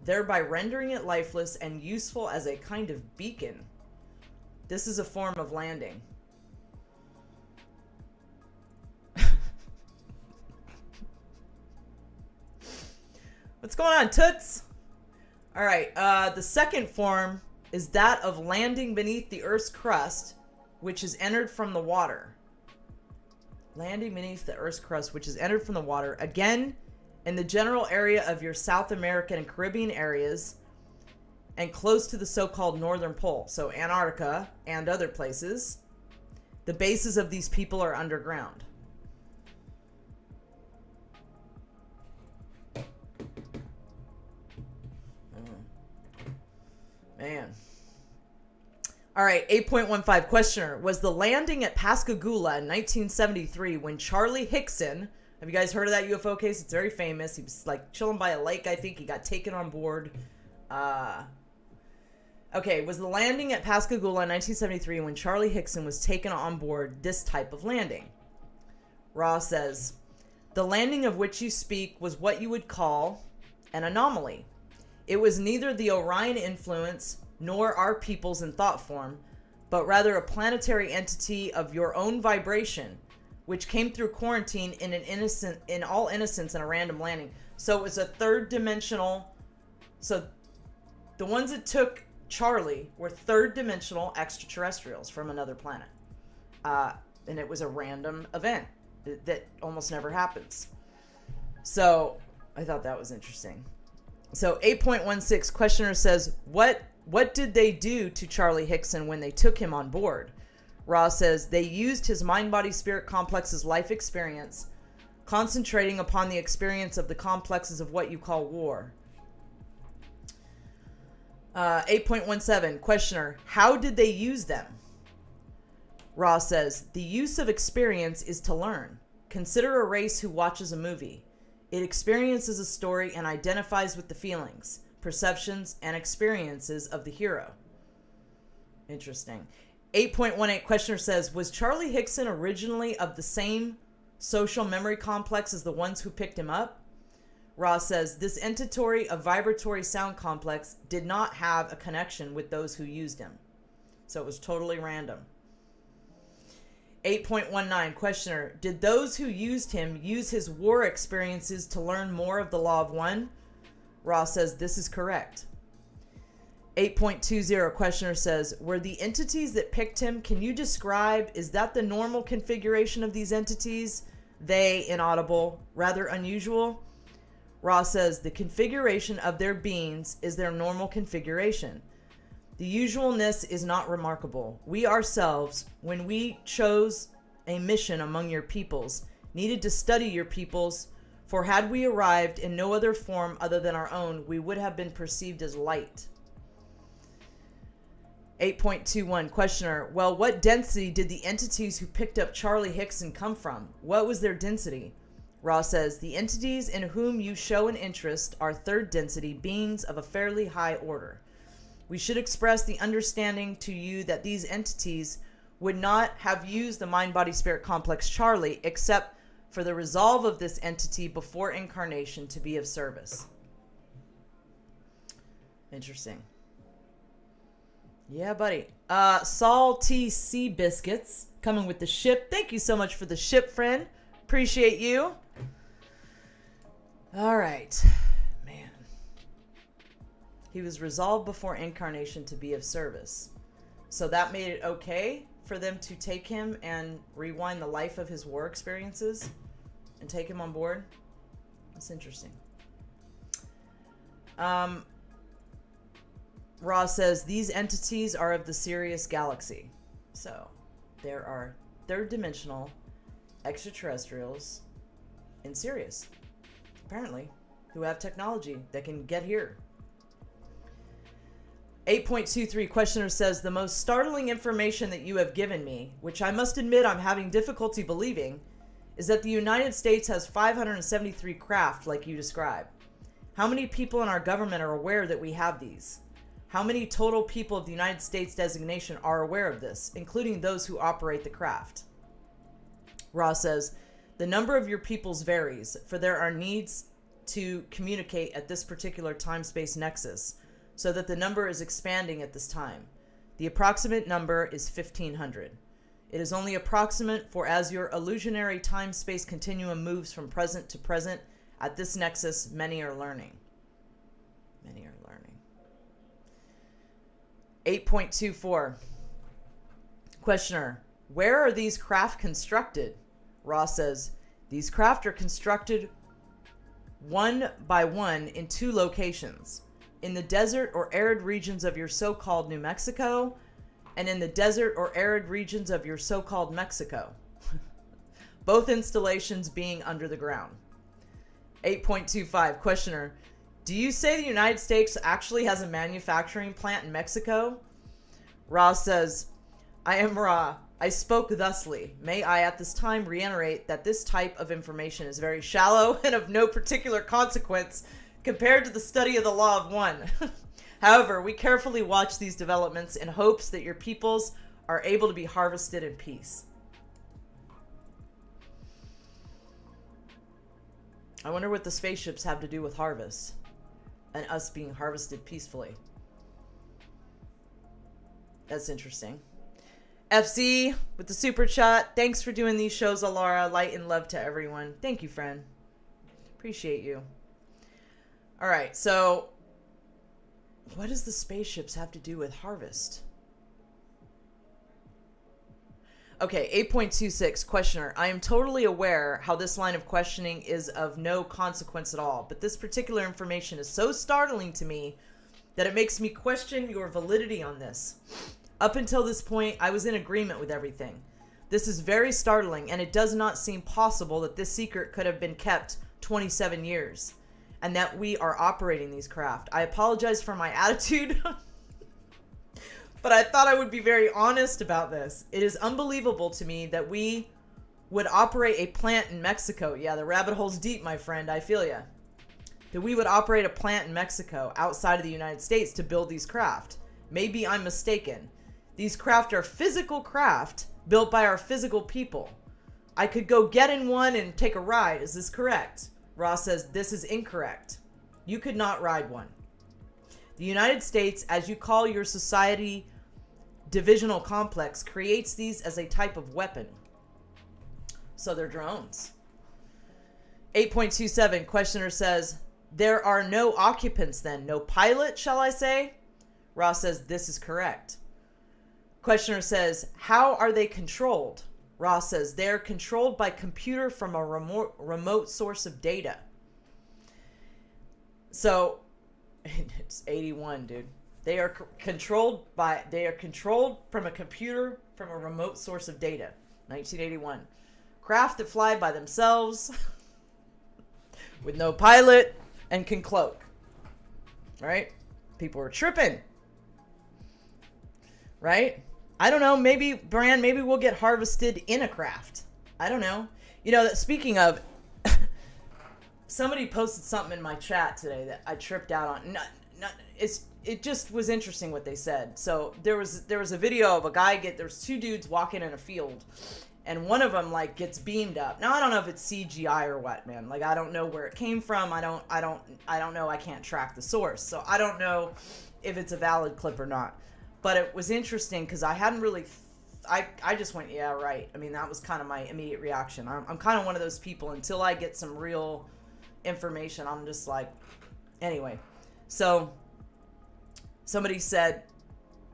thereby rendering it lifeless and useful as a kind of beacon. This is a form of landing. What's going on, Toots? All right, the second form is that of landing beneath the Earth's crust, which is entered from the water. Landing beneath the Earth's crust, which is entered from the water. Again, in the general area of your South American and Caribbean areas, and close to the so-called Northern Pole, so Antarctica and other places, the bases of these people are underground. Man. All right, 8.15 questioner. Was the landing at Pascagoula in 1973 when Charlie Hickson, have you guys heard of that UFO case? It's very famous. He was like chilling by a lake, I think. He got taken on board. Okay, was the landing at Pascagoula in 1973 when Charlie Hickson was taken on board this type of landing? Ross says, the landing of which you speak was what you would call an anomaly. It was neither the Orion influence nor our peoples in thought form, but rather a planetary entity of your own vibration, which came through quarantine in all innocence in a random landing. So it was a third dimensional. So the ones that took Charlie were third dimensional extraterrestrials from another planet. And it was a random event that almost never happens. So I thought that was interesting. So 8.16 questioner says, what did they do to Charlie Hickson when they took him on board? Ra says, they used his mind-body-spirit complex's life experience, concentrating upon the experience of the complexes of what you call war. 8.17, questioner, how did they use them? Ra says, the use of experience is to learn. Consider a race who watches a movie. It experiences a story and identifies with the feelings, perceptions, and experiences of the hero. Interesting. 8.18, questioner says, was Charlie Hickson originally of the same social memory complex as the ones who picked him up? Ra says, this entitory of vibratory sound complex did not have a connection with those who used him. So it was totally random. 8.19, questioner, did those who used him use his war experiences to learn more of the Law of One? Ra says, this is correct. 8.20, questioner says, were the entities that picked him, can you describe, is that the normal configuration of these entities? They, inaudible, rather unusual? Ra says, the configuration of their beings is their normal configuration. The usualness is not remarkable. We ourselves, when we chose a mission among your peoples, needed to study your peoples, for had we arrived in no other form other than our own, we would have been perceived as light. 8.21, questioner, well, what density did the entities who picked up Charlie Hickson come from? What was their density? Ra says, the entities in whom you show an interest are third density beings of a fairly high order. We should express the understanding to you that these entities would not have used the mind-body-spirit complex Charlie except for the resolve of this entity before incarnation to be of service. Interesting. Yeah, buddy. Saul T. C. Biscuits coming with the ship. Thank you so much for the ship, friend. Appreciate you. All right. Man. He was resolved before incarnation to be of service. So that made it okay for them to take him and rewind the life of his war experiences and take him on board. That's interesting. Ra says, these entities are of the Sirius galaxy. So, there are third-dimensional extraterrestrials in Sirius, apparently, who have technology that can get here. 8.23, questioner says, the most startling information that you have given me, which I must admit I'm having difficulty believing, is that the United States has 573 craft like you described. How many people in our government are aware that we have these? How many total people of the United States designation are aware of this, including those who operate the craft? Ra says, the number of your peoples varies, for there are needs to communicate at this particular time-space nexus, so that the number is expanding at this time. The approximate number is 1,500. It is only approximate, for as your illusionary time-space continuum moves from present to present, at this nexus, many are learning. Many are learning. 8.24. Questioner, where are these craft constructed? Ra says, these craft are constructed one by one in two locations. In the desert or arid regions of your so-called New Mexico, and in the desert or arid regions of your so-called Mexico. Both installations being under the ground. 8.25. Questioner, do you say the United States actually has a manufacturing plant in Mexico? Ra says, I am Ra. I spoke thusly. May I at this time reiterate that this type of information is very shallow and of no particular consequence compared to the study of the Law of One. However, we carefully watch these developments in hopes that your peoples are able to be harvested in peace. I wonder what the spaceships have to do with harvest and us being harvested peacefully. That's interesting. FC with the super chat. Thanks for doing these shows, Alara. Light and love to everyone. Thank you, friend. Appreciate you. All right, so what does the spaceships have to do with harvest? Okay, 8.26, questioner. I am totally aware how this line of questioning is of no consequence at all, but this particular information is so startling to me that it makes me question your validity on this. Up until this point, I was in agreement with everything. This is very startling, and it does not seem possible that this secret could have been kept 27 years, and that we are operating these craft. I apologize for my attitude, but I thought I would be very honest about this. It is unbelievable to me that we would operate a plant in Mexico. Yeah, the rabbit hole's deep, my friend. I feel ya. That we would operate a plant in Mexico outside of the United States to build these craft. Maybe I'm mistaken. These craft are physical craft built by our physical people. I could go get in one and take a ride. Is this correct? Ross says, this is incorrect. You could not ride one. The United States, as you call your society divisional complex, creates these as a type of weapon. So they're drones. 8.27, questioner says, there are no occupants then, no pilot, shall I say? Ross says, this is correct. Questioner says, how are they controlled? Ross says, they're controlled by computer from a remote source of data. So, it's 81, dude. They are controlled from a computer from a remote source of data. 1981. Craft that fly by themselves with no pilot and can cloak. Right? People are tripping. Right? I don't know. Maybe, Brian, maybe we'll get harvested in a craft. I don't know. You know, speaking of, somebody posted something in my chat today that I tripped out on. It just was interesting what they said. So there was a video of a guy there's two dudes walking in a field, and one of them like gets beamed up. Now I don't know if it's CGI or what, man. Like I don't know where it came from. I don't know. I can't track the source, so I don't know if it's a valid clip or not. But it was interesting because I hadn't really. I just went, yeah, right. I mean, that was kind of my immediate reaction. I'm kind of one of those people until I get some real information. I'm just like, anyway. So somebody said,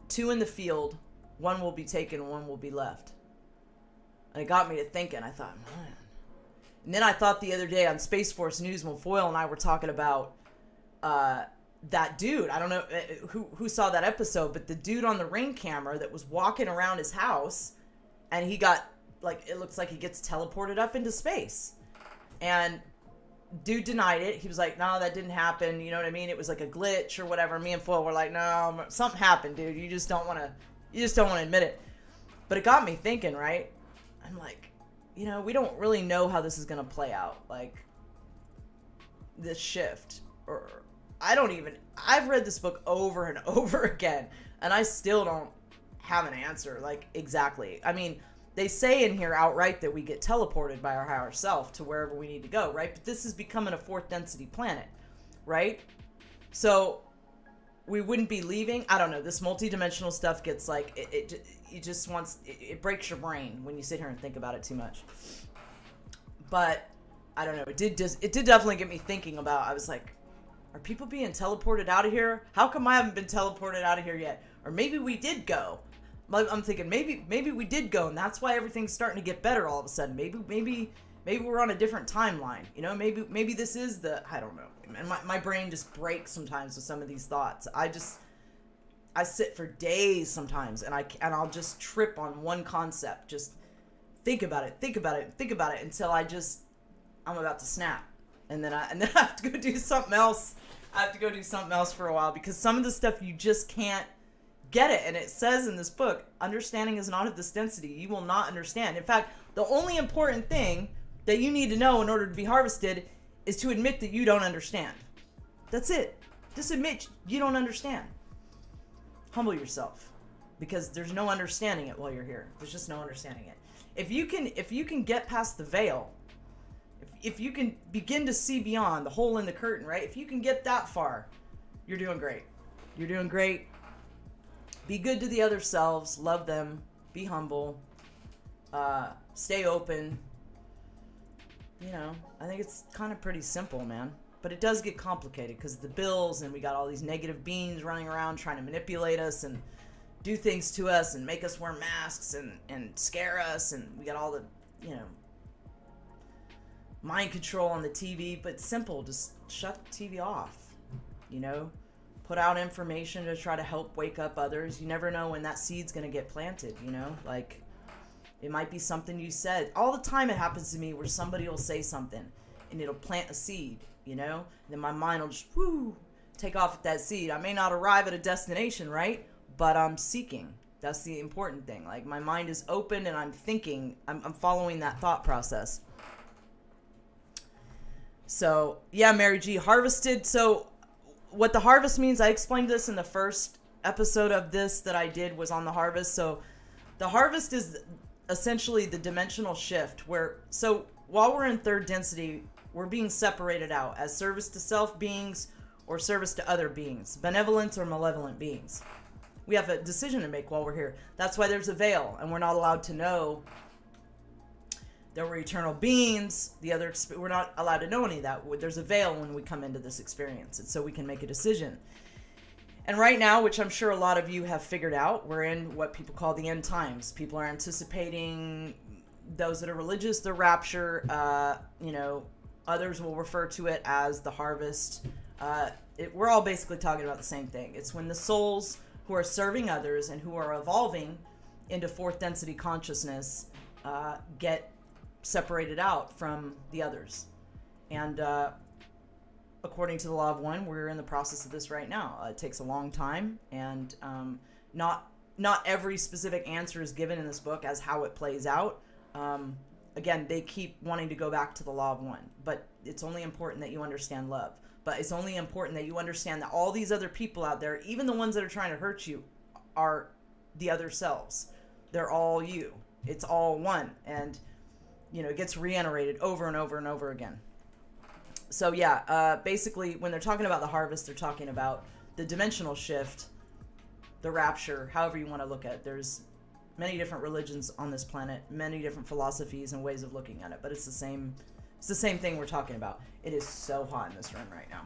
2 in the field, 1 will be taken, 1 will be left. And it got me to thinking. I thought, man. And then I thought the other day on Space Force News when Foyle and I were talking about that dude. I don't know who saw that episode, but the dude on the Ring camera that was walking around his house, and he got, like, it looks like he gets teleported up into space. And dude denied it. He was like, no, that didn't happen. You know what I mean? It was like a glitch or whatever. Me and Foyle were like, no, something happened, dude. You just don't want to admit it. But it got me thinking, right? I'm like, you know, we don't really know how this is going to play out. Like, this shift. Or, I've read this book over and over again, and I still don't have an answer, like, exactly. I mean, they say in here outright that we get teleported by our higher self to wherever we need to go, right? But this is becoming a 4th density planet, right? So we wouldn't be leaving. I don't know. This multidimensional stuff gets like, it breaks your brain when you sit here and think about it too much. But I don't know. It did definitely get me thinking about, I was like, are people being teleported out of here? How come I haven't been teleported out of here yet? Or maybe we did go. I'm thinking maybe we did go, and that's why everything's starting to get better all of a sudden. Maybe we're on a different timeline. You know, maybe this is I don't know. And my brain just breaks sometimes with some of these thoughts. I sit for days sometimes, and I'll just trip on one concept. Just think about it until I'm about to snap, and then I have to go do something else. I have to go do something else for a while, because some of the stuff you just can't get it. And it says in this book, understanding is not of this density. You will not understand. In fact, the only important thing that you need to know in order to be harvested is to admit that you don't understand. That's it. Just admit you don't understand. Humble yourself, because there's no understanding it while you're here. There's just no understanding it. If you can get past the veil, if you can begin to see beyond the hole in the curtain, right? If you can get that far, you're doing great. You're doing great. Be good to the other selves. Love them. Be humble. Stay open. You know, I think it's kind of pretty simple, man. But it does get complicated because the bills, and we got all these negative beings running around trying to manipulate us and do things to us and make us wear masks and scare us. And we got all the, you know, mind control on the TV. But simple, just shut the TV off, you know? put out information to try to help wake up others. You never know when that seed's going to get planted, you know? Like, it might be something you said. All the time it happens to me where somebody will say something and it'll plant a seed, you know? And then my mind will just, take off at that seed. I may not arrive at a destination, right? But I'm seeking. That's the important thing. Like, my mind is open and I'm thinking. I'm following that thought process. So, yeah, Mary G, harvested. So, what the harvest means, I explained this in the first episode of this that I did was on the harvest. So, the harvest is essentially the dimensional shift where, so while we're in third density, we're being separated out as service to self beings or service to other beings, benevolent or malevolent beings. We have a decision to make while we're here. That's why there's a veil, and we're not allowed to know that we're eternal beings. We're not allowed to know any of that. There's a veil when we come into this experience, and so we can make a decision. And right now, which I'm sure a lot of you have figured out, we're in what people call the end times. People are anticipating, those that are religious, the rapture. Others will refer to it as the harvest. We're all basically talking about the same thing. It's when the souls who are serving others and who are evolving into fourth density consciousness get separated out from the others. And according to the law of one, we're in the process of this right now. It takes a long time, and not every specific answer is given in this book as how it plays out. Again, they keep wanting to go back to the law of one, but it's only important that you understand love. But it's only important that you understand that all these other people out there, even the ones that are trying to hurt you, are the other selves. They're all you. It's all one. And, it gets reiterated over and over and over again. So, yeah, basically, when they're talking about the harvest, they're talking about the dimensional shift, the rapture, however you want to look at it. There's many different religions on this planet, many different philosophies and ways of looking at it, but it's the same thing we're talking about. It is so hot in this room right now.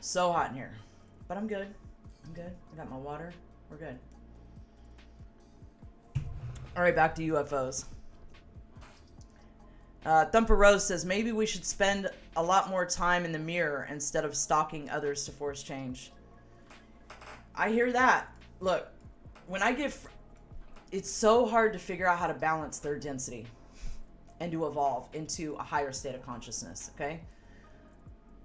So hot in here. But I'm good. I got my water. We're good. All right, back to UFOs. Thumper Rose says, maybe we should spend a lot more time in the mirror instead of stalking others to force change. I hear that. Look, when I get... it's so hard to figure out how to balance third density and to evolve into a higher state of consciousness, okay?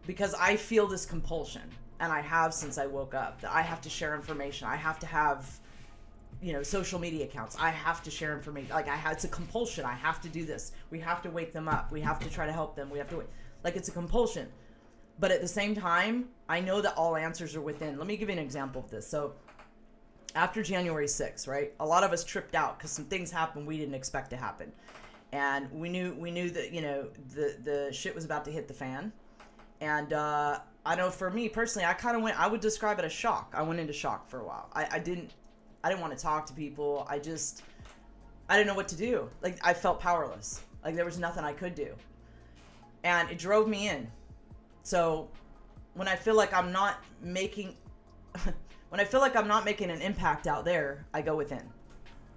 Because I feel this compulsion, and I have since I woke up, that I have to share information. I have to have, social media accounts. I have to share information. It's a compulsion. I have to do this. We have to wake them up. We have to try to help them. We have to wait. It's a compulsion. But at the same time, I know that all answers are within. Let me give you an example of this. So, after January 6th, right? A lot of us tripped out because some things happened we didn't expect to happen. And we knew that, the shit was about to hit the fan. And I know for me personally, I would describe it as shock. I went into shock for a while. I didn't want to talk to people. I didn't know what to do. I felt powerless. There was nothing I could do. And it drove me in. So when I feel like I'm not making... when I feel like I'm not making an impact out there, I go within.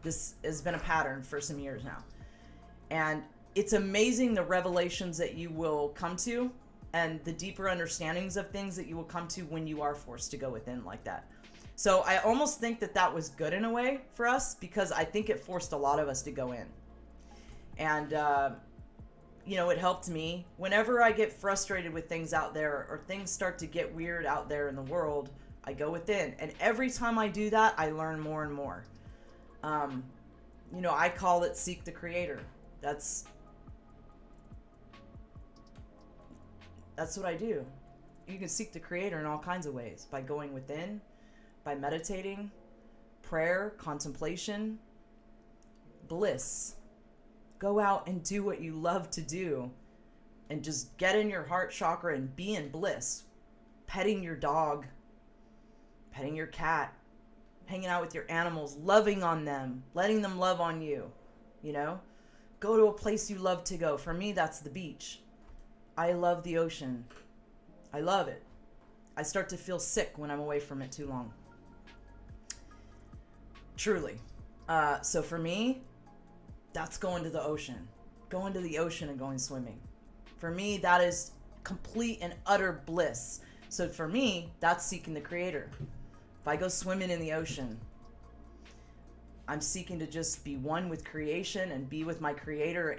This has been a pattern for some years now. And it's amazing the revelations that you will come to and the deeper understandings of things that you will come to when you are forced to go within like that. So I almost think that was good in a way for us, because I think it forced a lot of us to go in. And, it helped me. Whenever I get frustrated with things out there or things start to get weird out there in the world, I go within. And every time I do that, I learn more and more. I call it seek the creator. That's what I do. You can seek the creator in all kinds of ways. By going within, by meditating, prayer, contemplation, bliss. Go out and do what you love to do. And just get in your heart chakra and be in bliss. Petting your dog, petting your cat, hanging out with your animals, loving on them, letting them love on you, Go to a place you love to go. For me, that's the beach. I love the ocean. I love it. I start to feel sick when I'm away from it too long. Truly. So for me, that's going to the ocean. Going to the ocean and going swimming. For me, that is complete and utter bliss. So for me, that's seeking the creator. If I go swimming in the ocean, I'm seeking to just be one with creation and be with my creator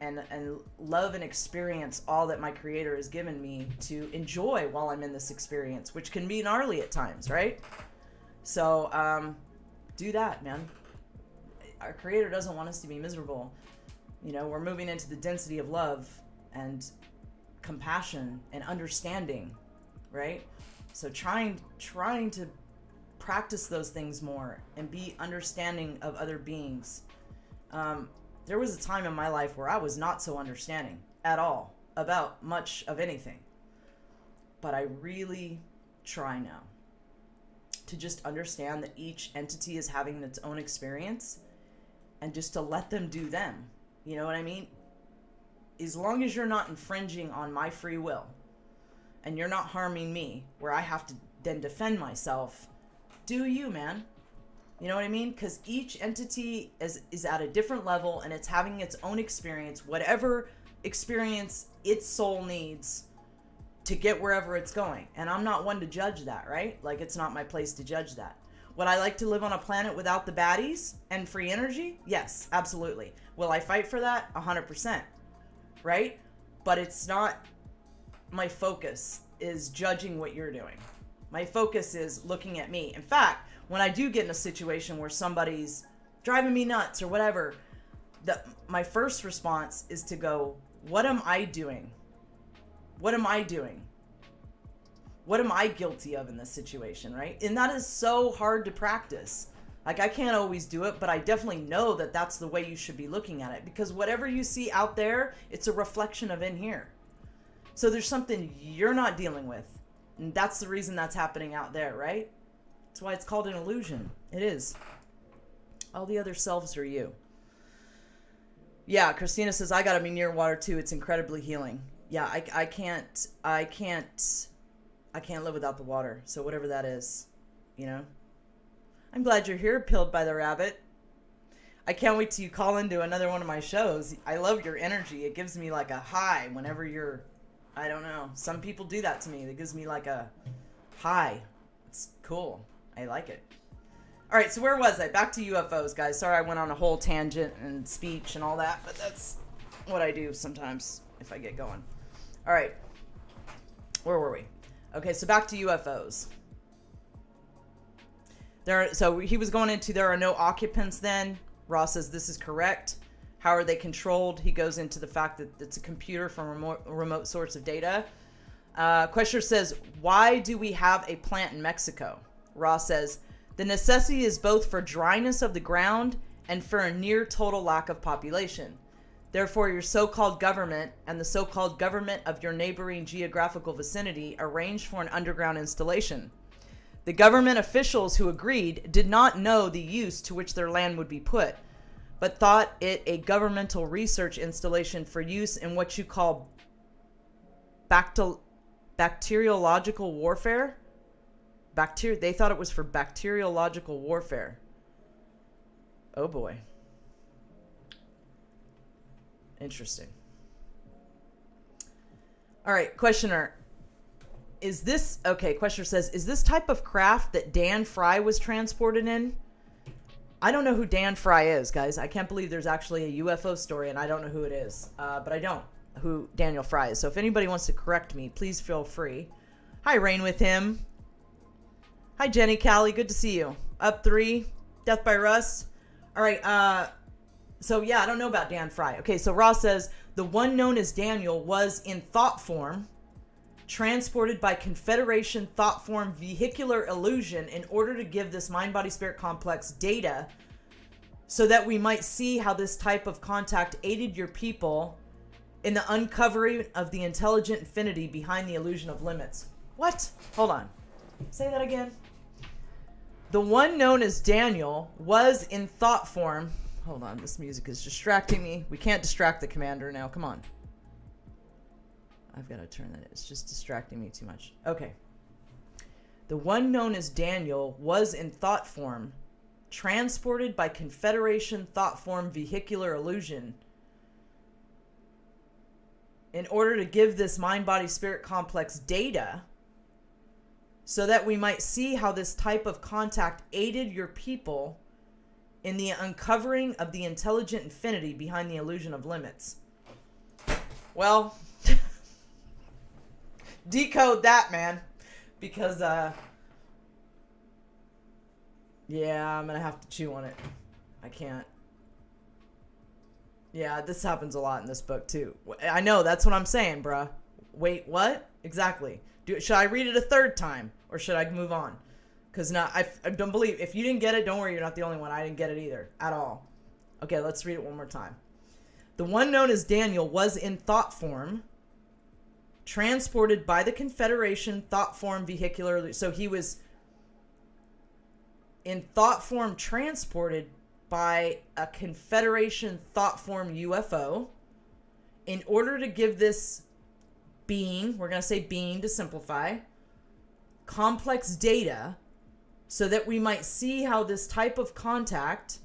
and love and experience all that my creator has given me to enjoy while I'm in this experience, which can be gnarly at times, right? So do that, man. Our creator doesn't want us to be miserable. You know, we're moving into the density of love and compassion and understanding, right? So trying to practice those things more and be understanding of other beings. There was a time in my life where I was not so understanding at all about much of anything. But I really try now to just understand that each entity is having its own experience and just to let them do them. You know what I mean? As long as you're not infringing on my free will and you're not harming me where I have to then defend myself, do you, man? You know what I mean? Because each entity is at a different level and it's having its own experience, whatever experience its soul needs to get wherever it's going. And I'm not one to judge that, right? Like, it's not my place to judge that. Would I like to live on a planet without the baddies and free energy? Yes, absolutely. Will I fight for that? 100%, right? But it's not my focus is judging what you're doing. My focus is looking at me. In fact, when I do get in a situation where somebody's driving me nuts or whatever, my first response is to go, what am I doing? What am I doing? What am I guilty of in this situation, right? And that is so hard to practice. Like, I can't always do it, but I definitely know that that's the way you should be looking at it, because whatever you see out there, it's a reflection of in here. So there's something you're not dealing with. And that's the reason that's happening out there, right? That's why it's called an illusion. It is. All the other selves are you. Yeah, Christina says, I gotta be near water too. It's incredibly healing. Yeah, I can't live without the water. So whatever that is, you know. I'm glad you're here, Pilled by the Rabbit. I can't wait till you call into another one of my shows. I love your energy. It gives me like a high whenever you're, I don't know. Some people do that to me. It gives me like a high. It's cool. I like it. All right, so where was I? Back to UFOs, guys. Sorry I went on a whole tangent and speech and all that, but that's what I do sometimes if I get going. All right. Where were we? Okay, so back to UFOs. So he was going into there are no occupants then. Ross says this is correct. How are they controlled? He goes into the fact that it's a computer from a remote source of data. Questioner says, why do we have a plant in Mexico? Ross says, the necessity is both for dryness of the ground and for a near total lack of population. Therefore, your so-called government and the so-called government of your neighboring geographical vicinity arranged for an underground installation. The government officials who agreed did not know the use to which their land would be put, but thought it a governmental research installation for use in what you call bacteriological warfare. They thought it was for bacteriological warfare. Oh boy. Interesting. All right, questioner. Questioner says, is this type of craft that Dan Fry was transported in? I don't know who Dan Fry is, guys. I can't believe there's actually a UFO story and I don't know who it is. But I don't who Daniel Fry is. So if anybody wants to correct me, please feel free. Hi, Rain with him. Hi, Jenny Callie. Good to see you. Up 3. Death by Rust. All right. So yeah, I don't know about Dan Fry. Okay, so Ross says, the one known as Daniel was in thought form transported by Confederation thought form vehicular illusion in order to give this mind-body-spirit complex data so that we might see how this type of contact aided your people in the uncovering of the intelligent infinity behind the illusion of limits. What? Hold on. Say that again. The one known as Daniel was in thought form. Hold on, this music is distracting me. We can't distract the commander now. Come on. I've got to turn that. It's just distracting me too much. Okay. The one known as Daniel was in thought form, transported by Confederation thought form vehicular illusion in order to give this mind-body-spirit complex data so that we might see how this type of contact aided your people in the uncovering of the intelligent infinity behind the illusion of limits. Well, decode that, man, because yeah, I'm gonna have to chew on it. I can't. Yeah, this happens a lot in this book too. I know, that's what I'm saying, bruh. Wait, what? Exactly. Should I read it a third time, or should I move on? Because now I don't believe, if you didn't get it, don't worry, you're not the only one. I didn't get it either, at all. Okay, let's read it one more time. The one known as Daniel was in thought form, transported by the Confederation thought form vehicular. So he was in thought form transported by a Confederation thought form UFO in order to give this being, we're going to say being to simplify, complex data so that we might see how this type of contact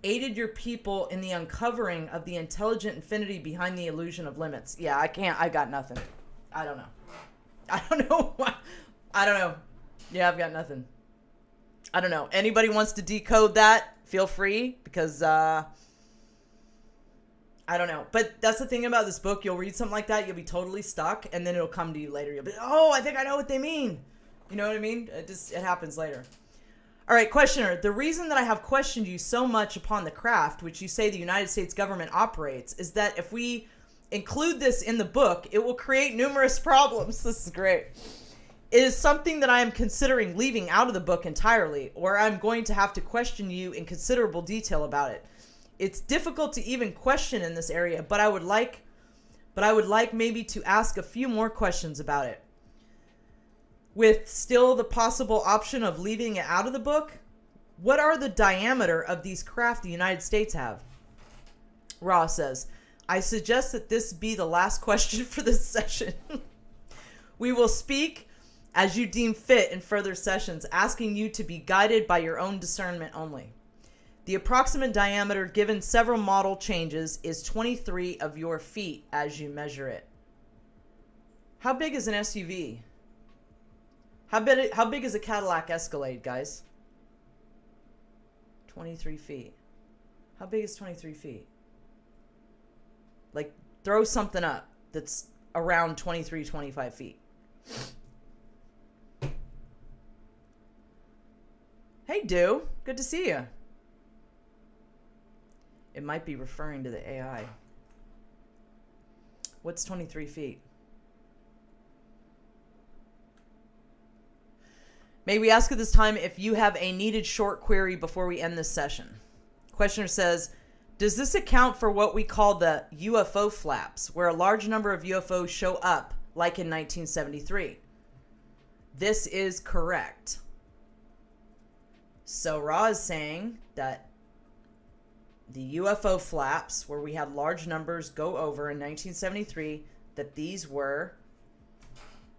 aided your people in the uncovering of the intelligent infinity behind the illusion of limits. Yeah, I got nothing. I don't know. I don't know what. I don't know. Yeah, I've got nothing. I don't know. Anybody wants to decode that? Feel free, because I don't know. But that's the thing about this book. You'll read something like that, you'll be totally stuck, and then it'll come to you later. You'll be, oh, I think I know what they mean. You know what I mean? It happens later. All right, questioner. The reason that I have questioned you so much upon the craft, which you say the United States government operates, is that if we include this in the book, it will create numerous problems. This is great. It is something that I am considering leaving out of the book entirely, or I'm going to have to question you in considerable detail about it. It's difficult to even question in this area, but I would like maybe to ask a few more questions about it. With still the possible option of leaving it out of the book, what are the diameter of these craft the United States have? Ra says, I suggest that this be the last question for this session. We will speak as you deem fit in further sessions, asking you to be guided by your own discernment only. The approximate diameter, given several model changes, is 23 of your feet as you measure it. How big is an SUV? How big is a Cadillac Escalade, guys? 23 feet. How big is 23 feet? Like, throw something up that's around 23, 25 feet. Hey, Do. Good to see you. It might be referring to the AI. What's 23 feet? May we ask at this time if you have a needed short query before we end this session? Questioner says, does this account for what we call the UFO flaps, where a large number of UFOs show up, like in 1973? This is correct. So Ra is saying that the UFO flaps, where we had large numbers go over in 1973, that these were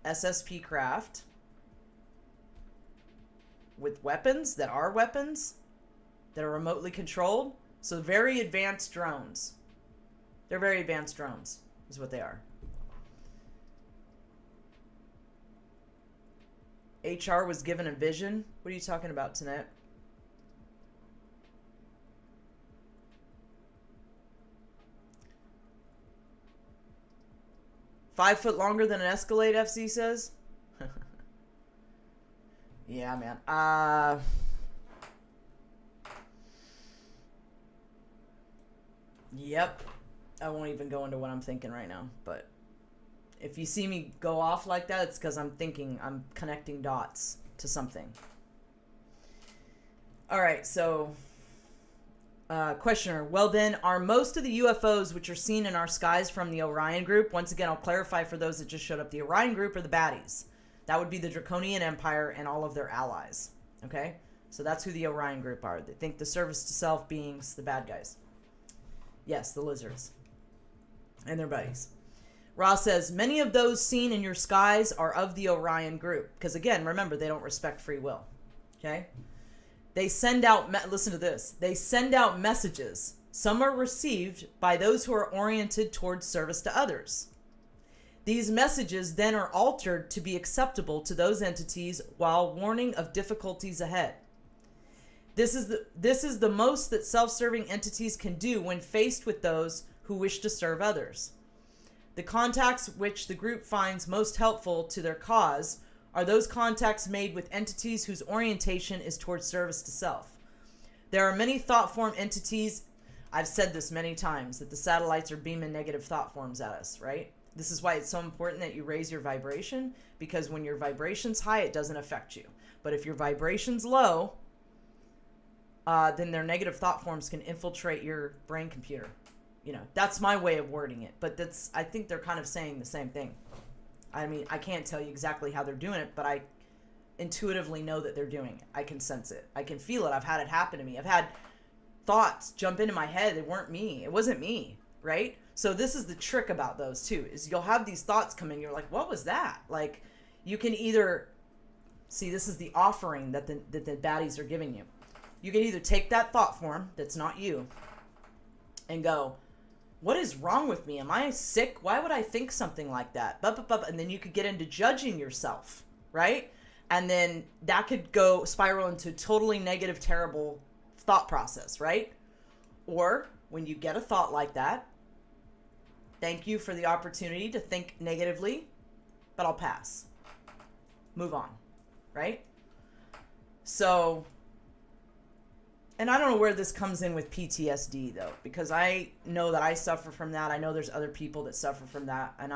SSP craft with weapons that are remotely controlled. So very advanced drones. They're very advanced drones, is what they are. HR was given a vision. What are you talking about, Tanet? $5 foot longer than an Escalade, FC says? Yeah, man. Yep. I won't even go into what I'm thinking right now, but if you see me go off like that, it's because I'm connecting dots to something. All right, so questioner, well then, are most of the UFOs which are seen in our skies from the Orion group, once again, I'll clarify for those that just showed up, the Orion group are the baddies. That would be the Draconian Empire and all of their allies, okay? So that's who the Orion group are. They think the service to self beings, the bad guys. Yes, the lizards. And their buddies. Ra says, many of those seen in your skies are of the Orion group. Because again, remember, they don't respect free will. Okay? They send out, listen to this. They send out messages. Some are received by those who are oriented towards service to others. These messages then are altered to be acceptable to those entities while warning of difficulties ahead. This is the most that self-serving entities can do when faced with those who wish to serve others. The contacts which the group finds most helpful to their cause are those contacts made with entities whose orientation is towards service to self. There are many thought form entities. I've said this many times, that the satellites are beaming negative thought forms at us, right? This is why it's so important that you raise your vibration, because when your vibration's high, it doesn't affect you. But if your vibration's low, then their negative thought forms can infiltrate your brain computer. You know, that's my way of wording it. But I think they're kind of saying the same thing. I mean, I can't tell you exactly how they're doing it, but I intuitively know that they're doing it. I can sense it. I can feel it. I've had it happen to me. I've had thoughts jump into my head. They weren't me. It wasn't me, right? So this is the trick about those too, is you'll have these thoughts come in. You're like, what was that? Like, you can either, see, this is the offering that the baddies are giving you. You can either take that thought form that's not you and go, what is wrong with me? Am I sick? Why would I think something like that? And then you could get into judging yourself, right? And then that could go spiral into totally negative, terrible thought process, right? Or when you get a thought like that, thank you for the opportunity to think negatively, but I'll pass. Move on, right? So, and I don't know where this comes in with PTSD though, because I know that I suffer from that. I know there's other people that suffer from that, and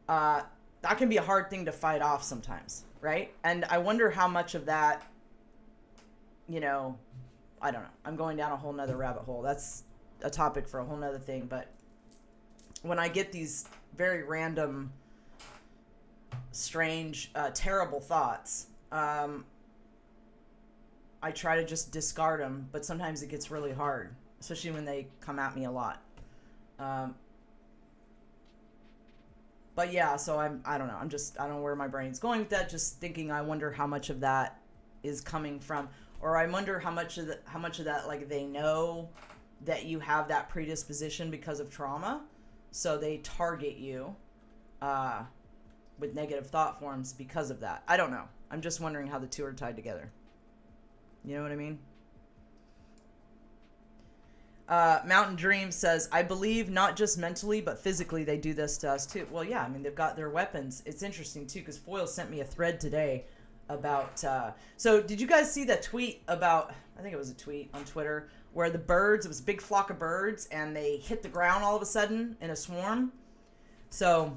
that can be a hard thing to fight off sometimes, right? And I wonder how much of that, you know, I don't know. I'm going down a whole nother rabbit hole. That's a topic for a whole nother thing. But when I get these very random, strange, terrible thoughts, I try to just discard them. But sometimes it gets really hard, especially when they come at me a lot. But yeah, so I don't know. I don't know where my brain's going with that. Just thinking, I wonder how much of that is coming from, or I wonder how much of that, like, they know that you have that predisposition because of trauma, so they target you with negative thought forms because of that. I don't know. I'm just wondering how the two are tied together. You know what I mean? Mountain Dream says, I believe not just mentally, but physically they do this to us too. Well, yeah, I mean, they've got their weapons. It's interesting too, because Foyle sent me a thread today about, so did you guys see that tweet about, I think it was a tweet on Twitter, where the birds, it was a big flock of birds, and they hit the ground all of a sudden in a swarm? So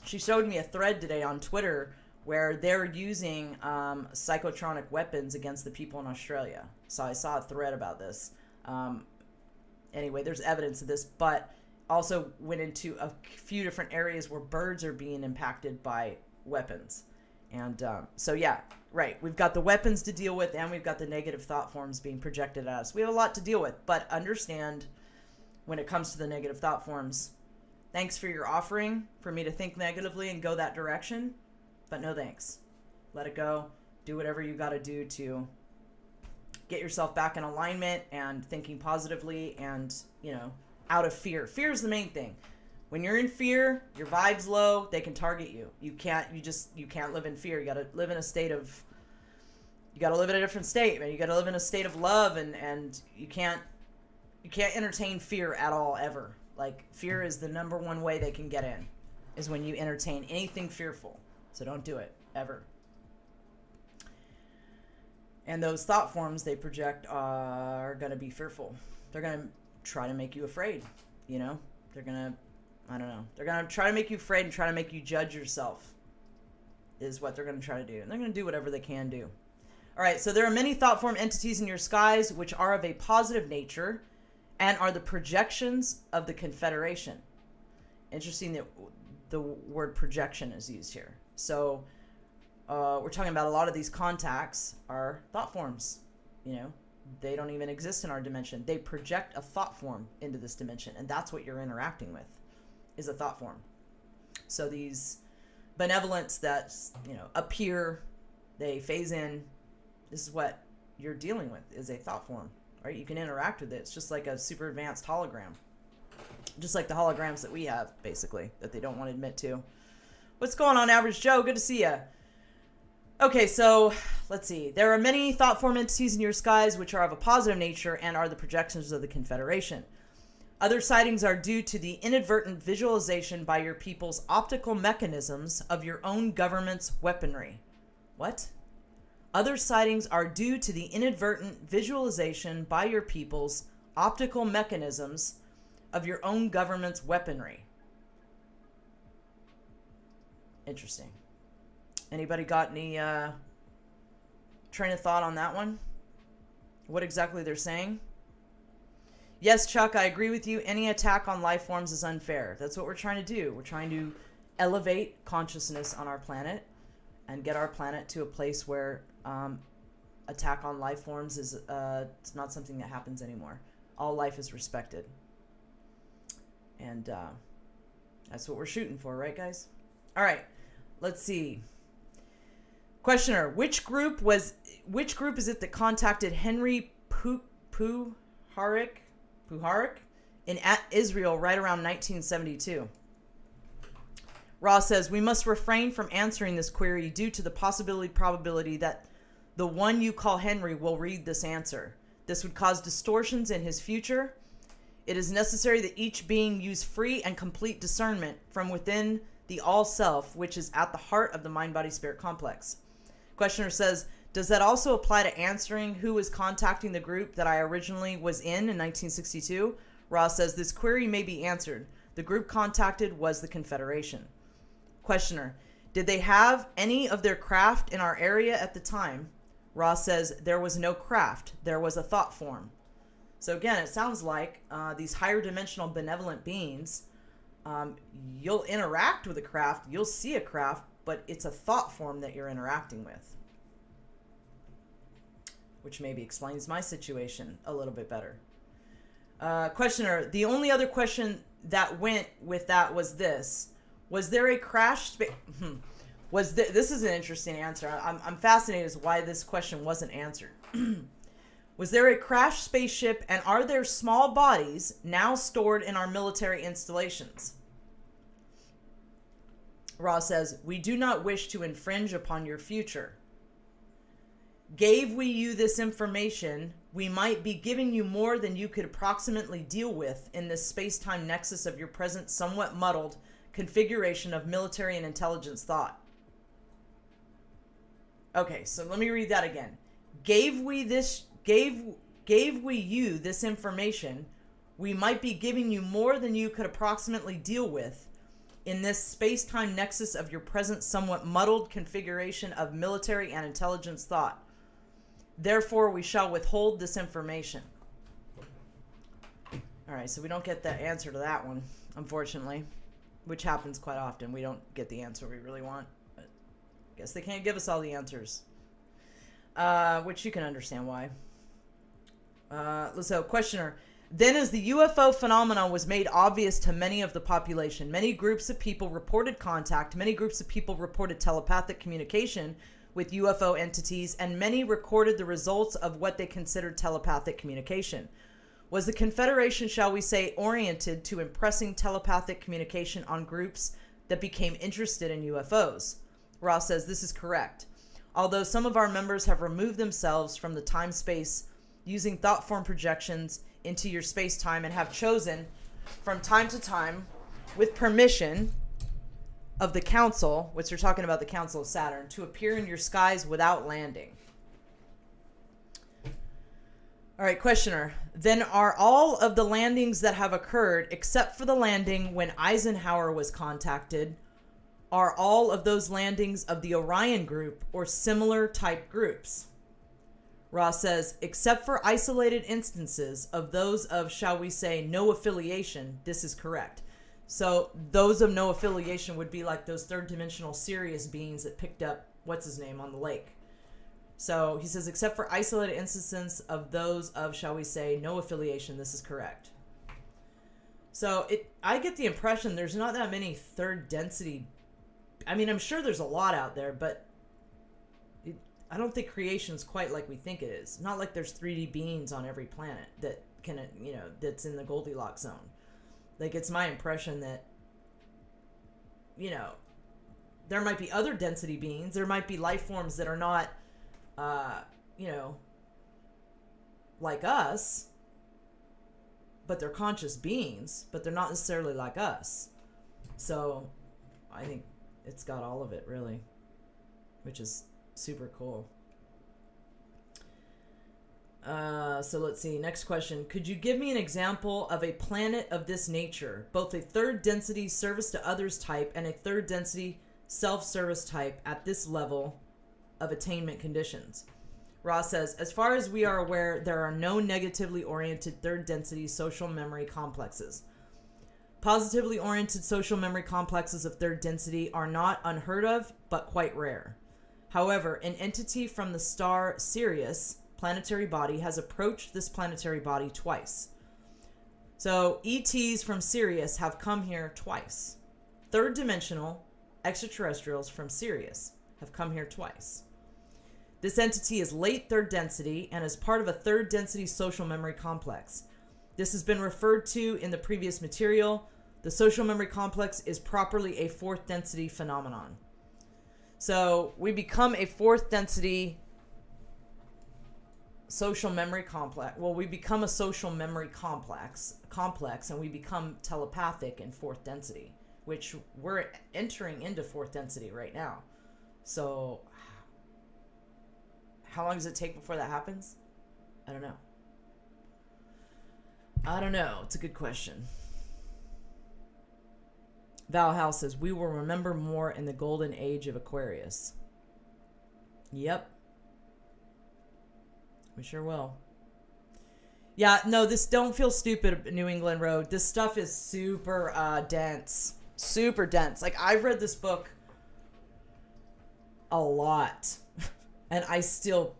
she showed me a thread today on Twitter where they're using psychotronic weapons against the people in Australia. So I saw a thread about this. Anyway, there's evidence of this, but also went into a few different areas where birds are being impacted by weapons. And so, yeah, right. We've got the weapons to deal with, and we've got the negative thought forms being projected at us. We have a lot to deal with, but understand when it comes to the negative thought forms, thanks for your offering for me to think negatively and go that direction, but no thanks. Let it go. Do whatever you got to do to get yourself back in alignment and thinking positively and, you know, out of fear. Fear is the main thing. When you're in fear, your vibe's low, they can target you. You can't live in fear. You got to live in a different state, man. You got to live in a state of love, and you can't entertain fear at all, ever. Like, fear is the number one way they can get in, is when you entertain anything fearful. So don't do it, ever. And those thought forms they project are going to be fearful. They're going to try to make you afraid, you know? They're going to, I don't know. They're going to try to make you afraid and try to make you judge yourself is what they're going to try to do. And they're going to do whatever they can do. All right, so there are many thought form entities in your skies which are of a positive nature and are the projections of the Confederation. Interesting that the word projection is used here. So we're talking about a lot of these contacts are thought forms. You know, they don't even exist in our dimension. They project a thought form into this dimension, and that's what you're interacting with, is a thought form. So these benevolents that, you know, appear, they phase in. This is what you're dealing with, is a thought form, right? You can interact with it. It's just like a super advanced hologram. Just like the holograms that we have, basically, that they don't want to admit to. What's going on, Average Joe? Good to see ya. Okay, so let's see. There are many thought form entities in your skies which are of a positive nature and are the projections of the Confederation. Other sightings are due to the inadvertent visualization by your people's optical mechanisms of your own government's weaponry. What? Other sightings are due to the inadvertent visualization by your people's optical mechanisms of your own government's weaponry. Interesting. Anybody got any train of thought on that one? What exactly they're saying? Yes, Chuck, I agree with you. Any attack on life forms is unfair. That's what we're trying to do. We're trying to elevate consciousness on our planet and get our planet to a place where attack on life forms is it's not something that happens anymore. All life is respected. And that's what we're shooting for, right, guys? All right, let's see. Questioner, which group is it that contacted Henry Puharich in Israel right around 1972? Ross says, we must refrain from answering this query due to the probability that the one you call Henry will read this answer. This would cause distortions in his future. It is necessary that each being use free and complete discernment from within the all-self, which is at the heart of the mind-body-spirit complex. Questioner says, does that also apply to answering who was contacting the group that I originally was in 1962? Ross says, this query may be answered. The group contacted was the Confederation. Questioner, did they have any of their craft in our area at the time? Ross says, there was no craft. There was a thought form. So again, it sounds like these higher dimensional benevolent beings, you'll interact with a craft, you'll see a craft, but it's a thought form that you're interacting with. Which maybe explains my situation a little bit better. Questioner, the only other question that went with that was this. Was there a crash space... This is an interesting answer. I'm fascinated as to why this question wasn't answered. Was there a crashed spaceship, and are there small bodies now stored in our military installations? Ross says, we do not wish to infringe upon your future. Gave we you this information, we might be giving you more than you could approximately deal with in this space-time nexus of your present somewhat muddled configuration of military and intelligence thought. Okay, so let me read that again. Gave we you this information, we might be giving you more than you could approximately deal with in this space-time nexus of your present somewhat muddled configuration of military and intelligence thought. Therefore, we shall withhold this information. All right, so we don't get the answer to that one, unfortunately, which happens quite often. We don't get the answer we really want. But I guess they can't give us all the answers, which you can understand why. So, questioner, then as the UFO phenomenon was made obvious to many of the population, many groups of people reported contact, many groups of people reported telepathic communication with UFO entities, and many recorded the results of what they considered telepathic communication. Was the Confederation, shall we say, oriented to impressing telepathic communication on groups that became interested in UFOs? Ross says this is correct. Although some of our members have removed themselves from the time-space using thought form projections into your space-time and have chosen from time to time, with permission of the Council, which they're talking about the Council of Saturn, to appear in your skies without landing. All right, questioner. Then are all of the landings that have occurred, except for the landing when Eisenhower was contacted, are all of those landings of the Orion group or similar type groups? Ross says, except for isolated instances of those of, shall we say, no affiliation, this is correct. So those of no affiliation would be like those third dimensional Sirius beings that picked up, what's his name, on the lake. So he says, except for isolated instances of those of, shall we say, no affiliation, this is correct. So I get the impression there's not that many third density. I mean, I'm sure there's a lot out there, but I don't think creation is quite like we think it is. Not like there's 3D beings on every planet that can, that's in the Goldilocks zone. Like, it's my impression that, you know, there might be other density beings. There might be life forms that are not, you know, like us, but they're conscious beings, but they're not necessarily like us. So I think it's got all of it, really, which is super cool. So let's see. Next question. Could you give me an example of a planet of this nature, both a third density service to others type and a third density self-service type at this level of attainment conditions? Ross says, as far as we are aware, there are no negatively oriented third density social memory complexes. Positively oriented social memory complexes of third density are not unheard of, but quite rare. However, an entity from the star Sirius planetary body has approached this planetary body twice. So ETs from Sirius have come here twice. Third dimensional extraterrestrials from Sirius have come here twice. This entity is late third density and is part of a third density social memory complex. This has been referred to in the previous material. The social memory complex is properly a fourth density phenomenon. So we become a fourth density social memory complex. Well, we become a social memory complex, and we become telepathic in fourth density, which we're entering into fourth density right now. So how long does it take before that happens? I don't know. It's a good question. Valhalla says, we will remember more in the golden age of Aquarius. Yep. We sure will. Yeah, no, this don't feel stupid, New England Road. This stuff is super dense. Super dense. Like, I've read this book a lot. And I still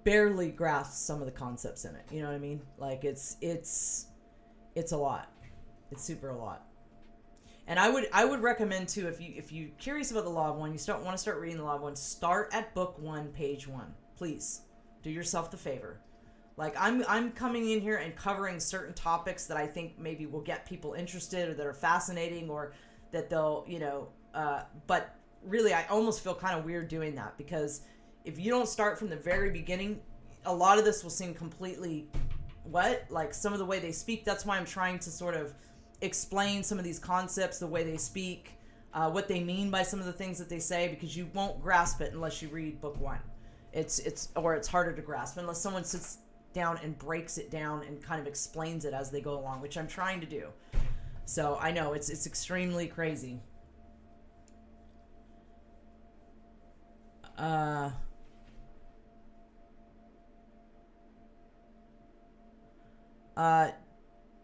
barely grasp some of the concepts in it. You know what I mean? Like, it's a lot. It's super a lot. And I would recommend too, if you're curious about the Law of One, want to start reading the Law of One, start at book 1, page 1. Please do yourself the favor. Like, I'm coming in here and covering certain topics that I think maybe will get people interested or that are fascinating or that they'll, but really I almost feel kind of weird doing that, because if you don't start from the very beginning, a lot of this will seem completely like some of the way they speak. That's why I'm trying to sort of explain some of these concepts, the way they speak, what they mean by some of the things that they say, because you won't grasp it unless you read book 1. It's harder to grasp unless someone sits down and breaks it down and kind of explains it as they go along, which I'm trying to do. So I know it's extremely crazy.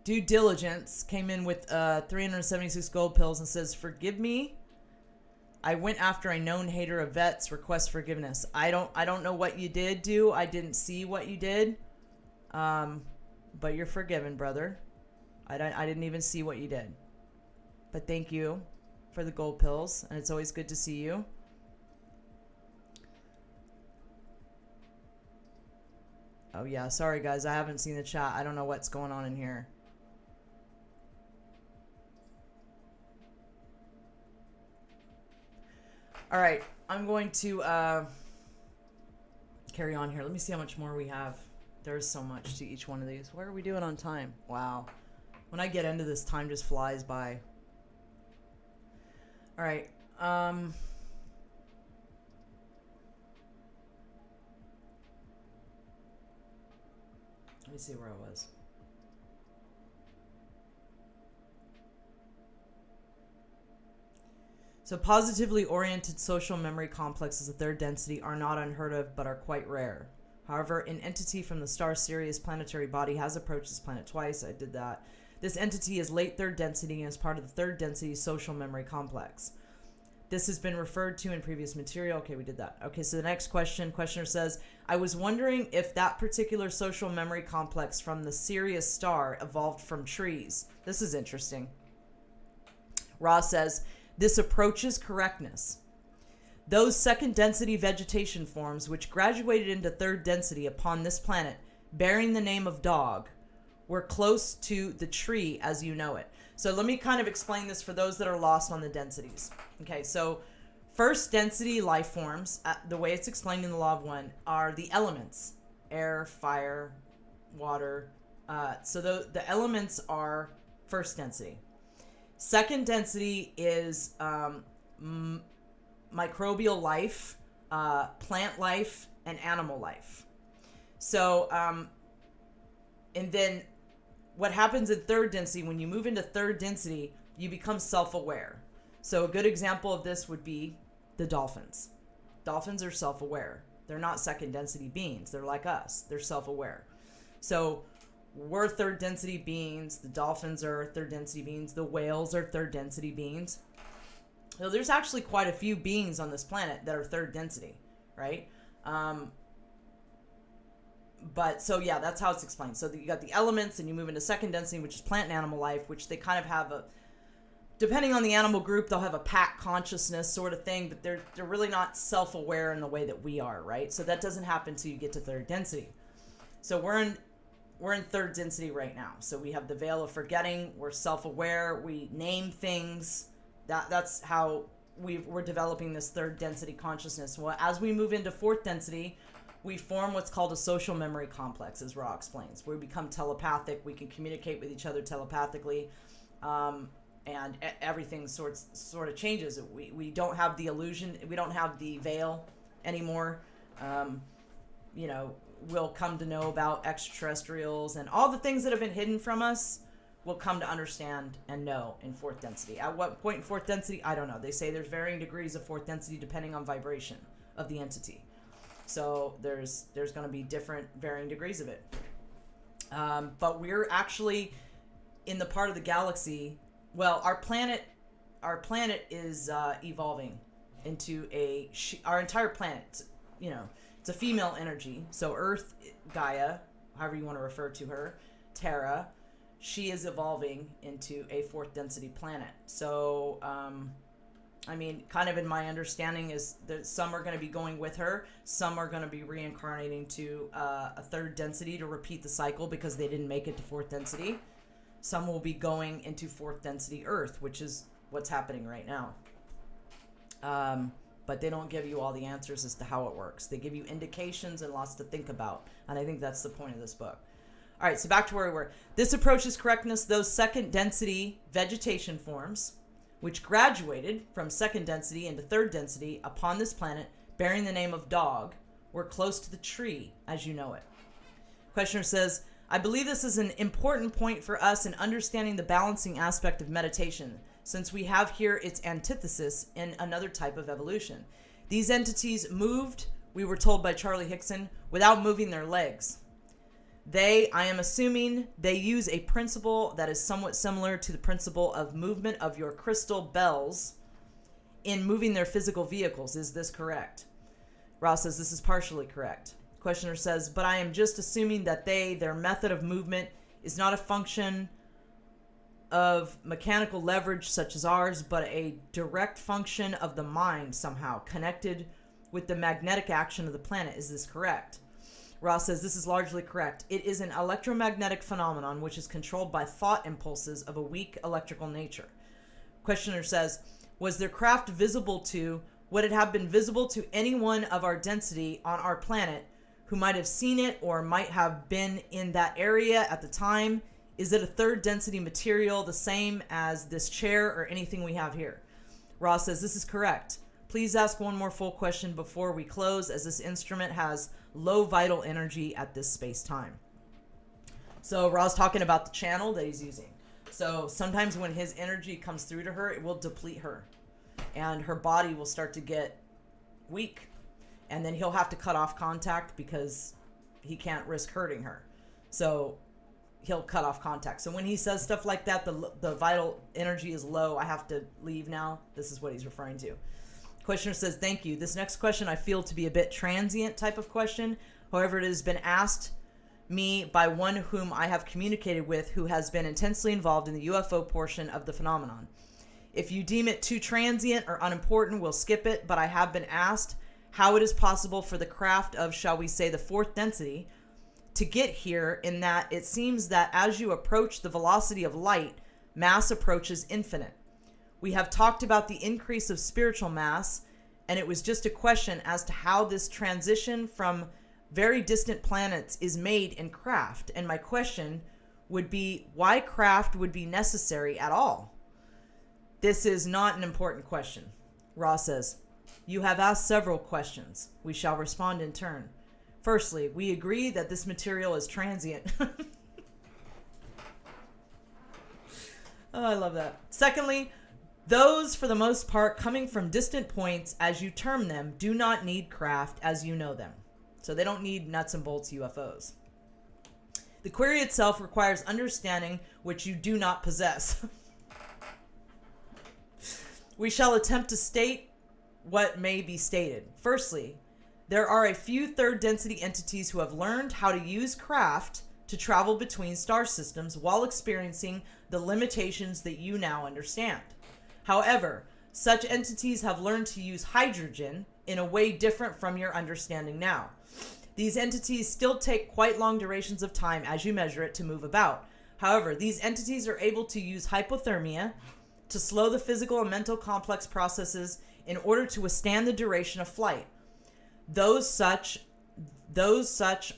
Due Diligence came in with 376 gold pills and says, forgive me, I went after a known hater of vets, request forgiveness. I don't know what you did do. I didn't see what you did. But you're forgiven, brother. I didn't even see what you did. But thank you for the gold pills, and it's always good to see you. Oh yeah, sorry guys, I haven't seen the chat. I don't know what's going on in here. All right, I'm going to carry on here. Let me see how much more we have. There's so much to each one of these. What are we doing on time? Wow. When I get into this, time just flies by. All right. Let me see where I was. So positively oriented social memory complexes of third density are not unheard of, but are quite rare. However, an entity from the star Sirius planetary body has approached this planet twice. I did that. This entity is late third density and is part of the third density social memory complex. This has been referred to in previous material. Okay, we did that. Okay, so the next question. Questioner says, I was wondering if that particular social memory complex from the Sirius star evolved from trees. This is interesting. Ross says, this approaches correctness. Those second density vegetation forms which graduated into third density upon this planet, bearing the name of dog, We're close to the tree as you know it. So let me kind of explain this for those that are lost on the densities. Okay, so first density life forms, the way it's explained in the Law of One, are the elements: air, fire, water. So the elements are first density. Second density is microbial life, plant life, and animal life. So, and then what happens in third density, when you move into third density, you become self-aware. So a good example of this would be the dolphins. Dolphins are self-aware. They're not second density beings. They're like us. They're self-aware. So we're third density beings. The dolphins are third density beings. The whales are third density beings. So there's actually quite a few beings on this planet that are third density, right? But so yeah, that's how it's explained. So you got the elements, and you move into second density, which is plant and animal life, which they kind of have a, depending on the animal group, they'll have a pack consciousness sort of thing, but they're really not self-aware in the way that we are, right? So that doesn't happen until you get to third density. So we're in third density right now. So we have the veil of forgetting. We're self-aware. We name things. That's how we're developing this third density consciousness. Well, as we move into fourth density, we form what's called a social memory complex, as Ra explains. We become telepathic. We can communicate with each other telepathically, and everything sort of changes. We don't have the illusion. We don't have the veil anymore. We'll come to know about extraterrestrials, and all the things that have been hidden from us will come to understand and know in fourth density. At what point in fourth density, I don't know. They say there's varying degrees of fourth density depending on vibration of the entity. So there's going to be different varying degrees of it. But we're actually in the part of the galaxy. Well, our planet is evolving into our entire planet. It's a female energy. So Earth, Gaia, however you want to refer to her, Terra, she is evolving into a fourth density planet. So, kind of in my understanding is that some are going to be going with her. Some are going to be reincarnating to a third density to repeat the cycle because they didn't make it to fourth density. Some will be going into fourth density Earth, which is what's happening right now. But they don't give you all the answers as to how it works. They give you indications and lots to think about. And I think that's the point of this book. All right, so back to where we were. This approaches correctness. Those second density vegetation forms, which graduated from second density into third density upon this planet, bearing the name of dog, were close to the tree as you know it. Questioner says, I believe this is an important point for us in understanding the balancing aspect of meditation, since we have here its antithesis in another type of evolution. These entities moved, we were told by Charlie Hickson, without moving their legs. I am assuming they use a principle that is somewhat similar to the principle of movement of your crystal bells in moving their physical vehicles. Is this correct? Ross says this is partially correct. Questioner says, but I am just assuming that their method of movement is not a function of mechanical leverage such as ours, but a direct function of the mind somehow connected with the magnetic action of the planet. Is this correct? Ross says this is largely correct. It is an electromagnetic phenomenon which is controlled by thought impulses of a weak electrical nature. Questioner says, was their craft visible to, would it have been visible to anyone of our density on our planet who might have seen it or might have been in that area at the time? Is it a third density material the same as this chair or anything we have here? Ross says this is correct. Please ask one more full question before we close, as this instrument has low vital energy at this space-time. So Ross talking about the channel that he's using. So sometimes when his energy comes through to her, it will deplete her. And her body will start to get weak. And then he'll have to cut off contact because he can't risk hurting her. So he'll cut off contact. So when he says stuff like that, the vital energy is low, I have to leave now. This is what he's referring to. Questioner says, thank you. This next question I feel to be a bit transient type of question. However, it has been asked me by one whom I have communicated with who has been intensely involved in the UFO portion of the phenomenon. If you deem it too transient or unimportant, we'll skip it, but I have been asked how it is possible for the craft of, shall we say, the fourth density to get here, in that it seems that as you approach the velocity of light, mass approaches infinite. We have talked about the increase of spiritual mass, and it was just a question as to how this transition from very distant planets is made in craft. And my question would be, why craft would be necessary at all? This is not an important question. Ra says, you have asked several questions. We shall respond in turn. Firstly, we agree that this material is transient. Oh, I love that. Secondly, those, for the most part, coming from distant points, as you term them, do not need craft as you know them. So they don't need nuts and bolts UFOs. The query itself requires understanding which you do not possess. We shall attempt to state what may be stated. Firstly, there are a few third density entities who have learned how to use craft to travel between star systems while experiencing the limitations that you now understand. However, such entities have learned to use hydrogen in a way different from your understanding now. These entities still take quite long durations of time as you measure it to move about. However, these entities are able to use hypothermia to slow the physical and mental complex processes in order to withstand the duration of flight. Those such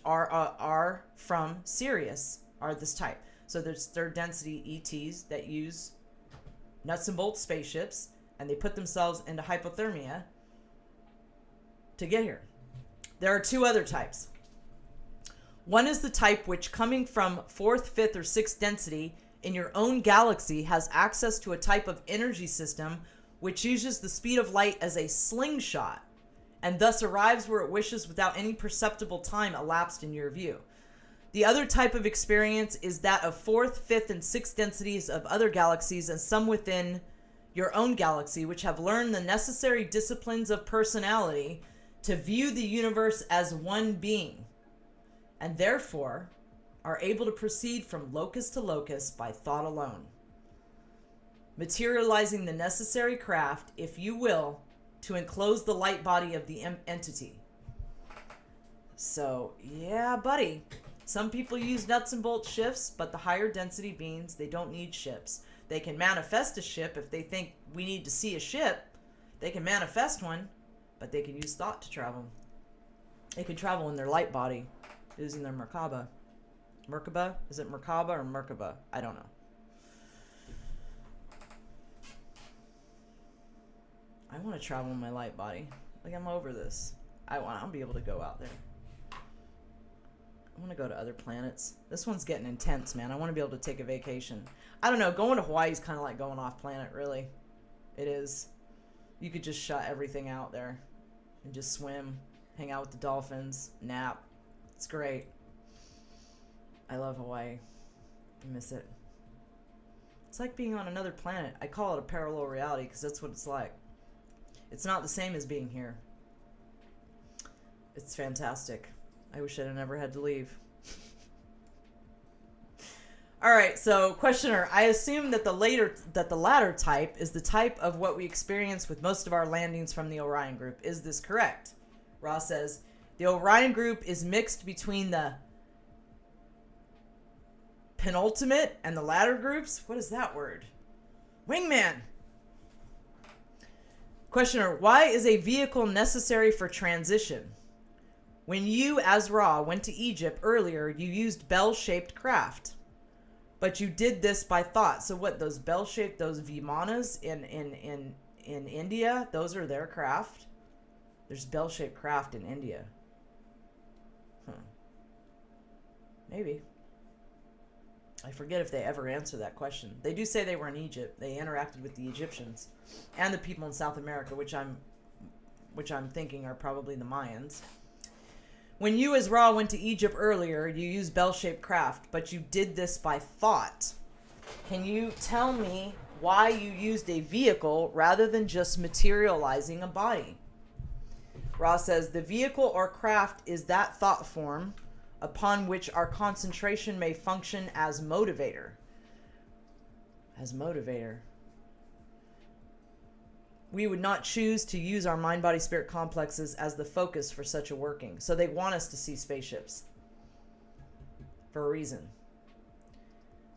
are from Sirius, are this type. So there's third density ETs that use nuts and bolts spaceships, and they put themselves into hypothermia to get here. There are two other types. One is the type which, coming from 4th, 5th, or 6th density in your own galaxy, has access to a type of energy system which uses the speed of light as a slingshot, and thus arrives where it wishes without any perceptible time elapsed in your view. The other type of experience is that of 4th, 5th, and 6th densities of other galaxies, and some within your own galaxy, which have learned the necessary disciplines of personality to view the universe as one being, and therefore are able to proceed from locus to locus by thought alone, materializing the necessary craft, if you will, to enclose the light body of the entity. So, yeah, buddy. Some people use nuts and bolts ships, but the higher density beings, they don't need ships. They can manifest a ship if they think we need to see a ship. They can manifest one, but they can use thought to travel. They can travel in their light body using their Merkaba. Merkaba? Is it Merkaba or Merkaba? I don't know. I want to travel in my light body. Like, I'm over this. I'll be able to go out there. I want to go to other planets. This one's getting intense, man. I want to be able to take a vacation. I don't know. Going to Hawaii is kind of like going off planet, really. It is. You could just shut everything out there and just swim, hang out with the dolphins, nap. It's great. I love Hawaii. I miss it. It's like being on another planet. I call it a parallel reality because that's what it's like. It's not the same as being here. It's fantastic. I wish I'd never had to leave. All right, so questioner, I assume that the latter type is the type of what we experience with most of our landings from the Orion group. Is this correct? Ross says, the Orion group is mixed between the penultimate and the latter groups. What is that word? Wingman. Questioner, why is a vehicle necessary for transition? When you, as Ra, went to Egypt earlier, you used bell-shaped craft. But you did this by thought. So what, those bell-shaped, those Vimanas in India, those are their craft? There's bell-shaped craft in India. Maybe. I forget if they ever answer that question. They do say they were in Egypt. They interacted with the Egyptians and the people in South America, which I'm thinking are probably the Mayans. When you as Ra went to Egypt earlier, you used bell-shaped craft, but you did this by thought. Can you tell me why you used a vehicle rather than just materializing a body? Ra says, the vehicle or craft is that thought form upon which our concentration may function as motivator. As motivator. We would not choose to use our mind-body-spirit complexes as the focus for such a working. So they want us to see spaceships. for a reason.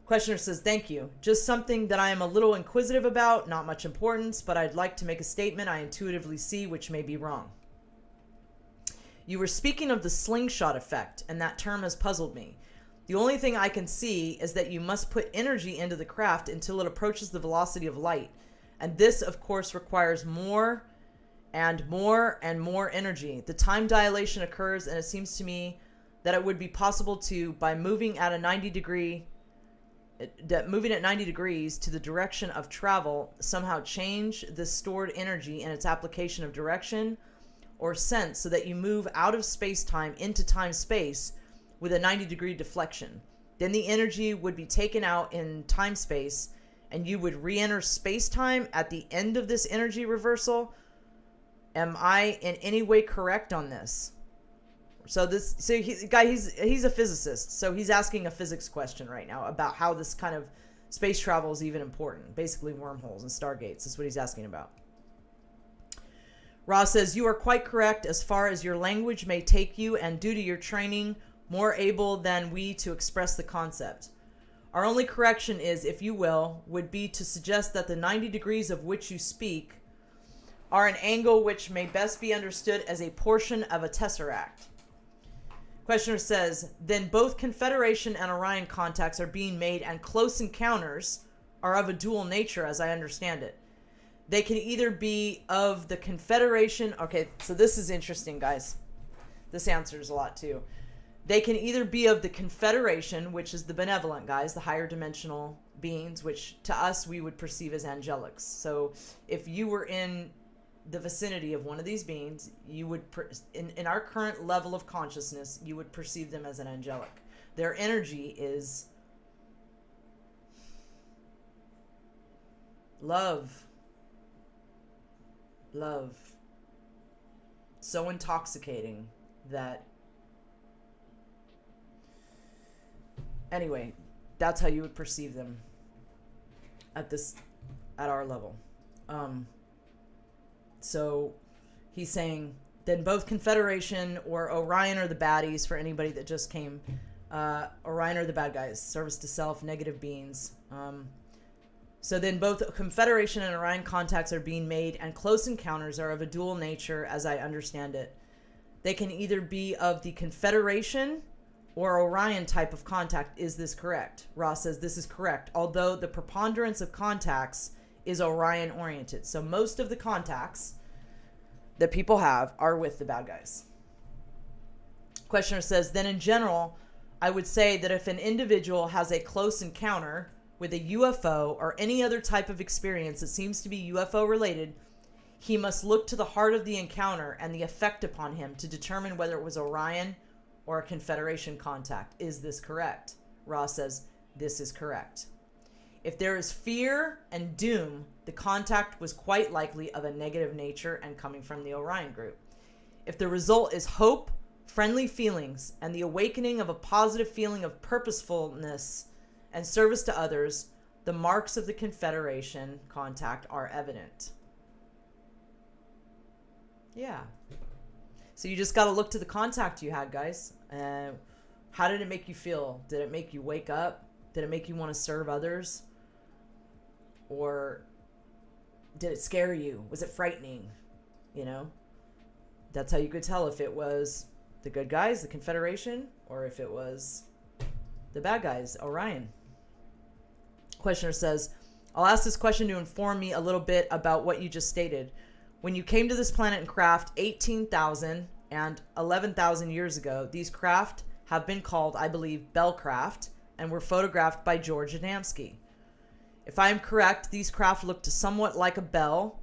Questioner says, thank you. Just something that I am a little inquisitive about, not much importance, but I'd like to make a statement I intuitively see, which may be wrong. You were speaking of the slingshot effect, and that term has puzzled me. The only thing I can see is that you must put energy into the craft until it approaches the velocity of light. And this, of course, requires more and more and more energy. The time dilation occurs, and it seems to me that it would be possible to, by moving at 90 degrees to the direction of travel, somehow change the stored energy in its application of direction or sense so that you move out of space-time into time-space with a 90-degree deflection. Then the energy would be taken out in time-space, and you would re-enter space-time at the end of this energy reversal. Am I in any way correct on this? He's a physicist, so he's asking a physics question right now about how this kind of space travel is even important. Basically, wormholes and stargates is what he's asking about. Ross says, you are quite correct as far as your language may take you, and due to your training, more able than we to express the concept. Our only correction is, if you will, would be to suggest that the 90 degrees of which you speak are an angle which may best be understood as a portion of a tesseract. Questioner says, then both Confederation and Orion contacts are being made, and close encounters are of a dual nature, as I understand it. They can either be of the Confederation. Okay, so this is interesting, guys. This answers a lot, too. They can either be of the Confederation, which is the benevolent guys, the higher dimensional beings, which to us we would perceive as angelics. So if you were in the vicinity of one of these beings, you would, in our current level of consciousness, you would perceive them as an angelic. Their energy is love. Love. So intoxicating that... Anyway, that's how you would perceive them at our level. So he's saying then both Confederation or Orion are the baddies for anybody that just came. Orion are the bad guys, service to self, negative beings. So then both Confederation and Orion contacts are being made, and close encounters are of a dual nature, as I understand it. They can either be of the Confederation or Orion type of contact. Is this correct? Ross says this is correct, although the preponderance of contacts is Orion oriented. So most of the contacts that people have are with the bad guys. Questioner says, then in general, I would say that if an individual has a close encounter with a UFO or any other type of experience that seems to be UFO related, he must look to the heart of the encounter and the effect upon him to determine whether it was Orion or a Confederation contact. Is this correct? Ross says, this is correct. If there is fear and doom, the contact was quite likely of a negative nature and coming from the Orion group. If the result is hope, friendly feelings, and the awakening of a positive feeling of purposefulness and service to others, the marks of the Confederation contact are evident. Yeah. So you just got to look to the contact you had, guys. How did it make you feel? Did it make you wake up? Did it make you want to serve others? Or did it scare you? Was it frightening? You know? That's how you could tell if it was the good guys, the Confederation, or if it was the bad guys, Orion. Questioner says, I'll ask this question to inform me a little bit about what you just stated. When you came to this planet in craft 18,000 and 11,000 years ago, these craft have been called, I believe, Bell craft, and were photographed by George Adamski. If I am correct, these craft looked somewhat like a bell.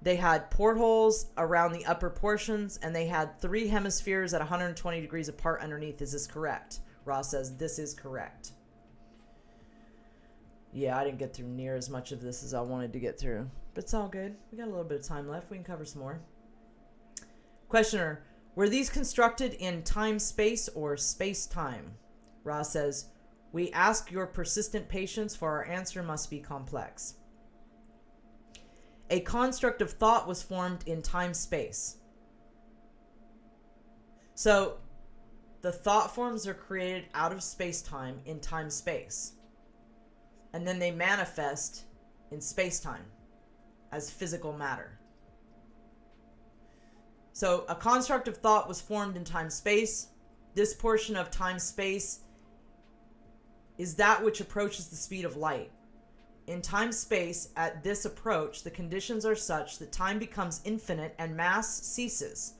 They had portholes around the upper portions, and they had 3 hemispheres at 120 degrees apart underneath. Is this correct? Ross says, this is correct. Yeah, I didn't get through near as much of this as I wanted to get through. But it's all good. We got a little bit of time left. We can cover some more. Questioner, were these constructed in time-space or space-time? Ross says, we ask your persistent patience, for our answer must be complex. A construct of thought was formed in time-space. So, the thought forms are created out of space-time in time-space. And then they manifest in space-time as physical matter. So a construct of thought was formed in time-space. This portion of time-space is that which approaches the speed of light. In time-space, at this approach, the conditions are such that time becomes infinite and mass ceases,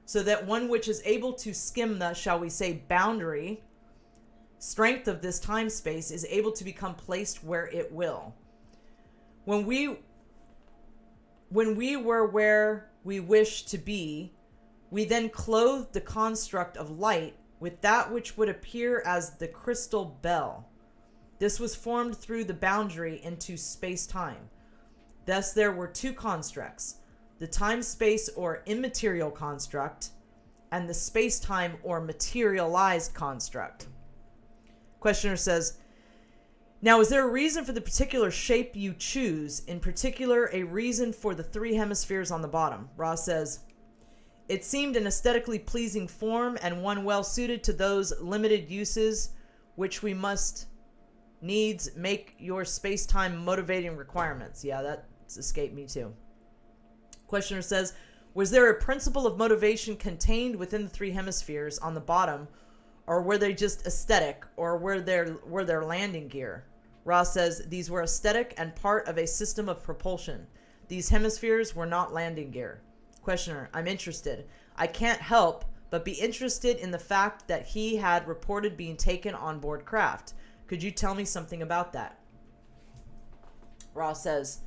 so that one which is able to skim the, shall we say, boundary strength of this time-space is able to become placed where it will. When we were where we wish to be, we then clothed the construct of light with that which would appear as the crystal bell. This was formed through the boundary into space-time. Thus there were two constructs, the time-space or immaterial construct, and the space-time or materialized construct. Questioner says, now is there a reason for the particular shape you choose, in particular a reason for the three hemispheres on the bottom? Ross says, it seemed an aesthetically pleasing form and one well suited to those limited uses which we must needs make your space-time motivating requirements. Yeah, that's escaped me too. Questioner says, was there a principle of motivation contained within the three hemispheres on the bottom, or were they just aesthetic, or were there landing gear? Ross says, these were aesthetic and part of a system of propulsion. These hemispheres were not landing gear. Questioner, I'm interested. I can't help but be interested in the fact that he had reported being taken on board craft. Could you tell me something about that? Ross says,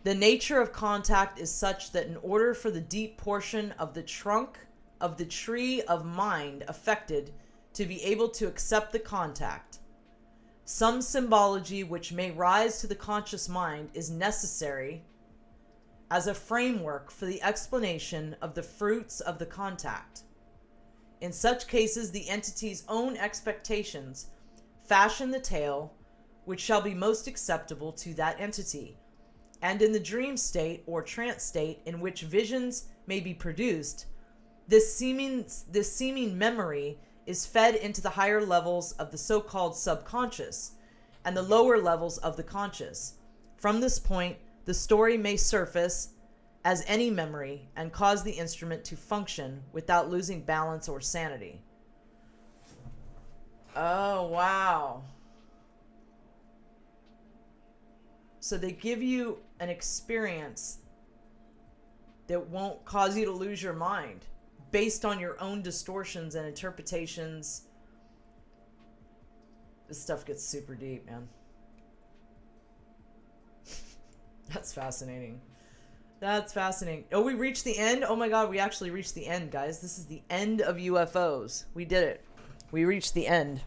the nature of contact is such that in order for the deep portion of the trunk of the tree of mind affected to be able to accept the contact, some symbology which may rise to the conscious mind is necessary as a framework for the explanation of the fruits of the contact. In such cases, the entity's own expectations fashion the tale which shall be most acceptable to that entity. And in the dream state or trance state in which visions may be produced, this seeming memory is fed into the higher levels of the so-called subconscious and the lower levels of the conscious. From this point, the story may surface as any memory and cause the instrument to function without losing balance or sanity. Oh, wow. So they give you an experience that won't cause you to lose your mind based on your own distortions and interpretations. This stuff gets super deep, man. That's fascinating. That's fascinating. Oh, we reached the end? Oh my God, we actually reached the end, guys. This is the end of UFOs. We did it. We reached the end.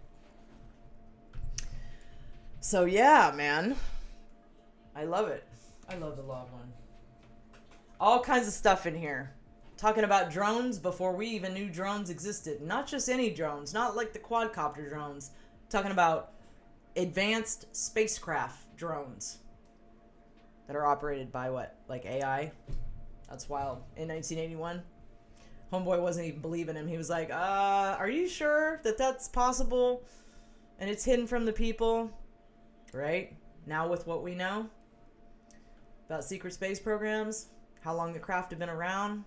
So yeah, man. I love it. I love the log one. All kinds of stuff in here. Talking about drones before we even knew drones existed. Not just any drones. Not like the quadcopter drones. Talking about advanced spacecraft drones that are operated by what? Like AI? That's wild. In 1981, homeboy wasn't even believing him. He was like, are you sure that that's possible? And it's hidden from the people? Right? Now with what we know about secret space programs, how long the craft have been around,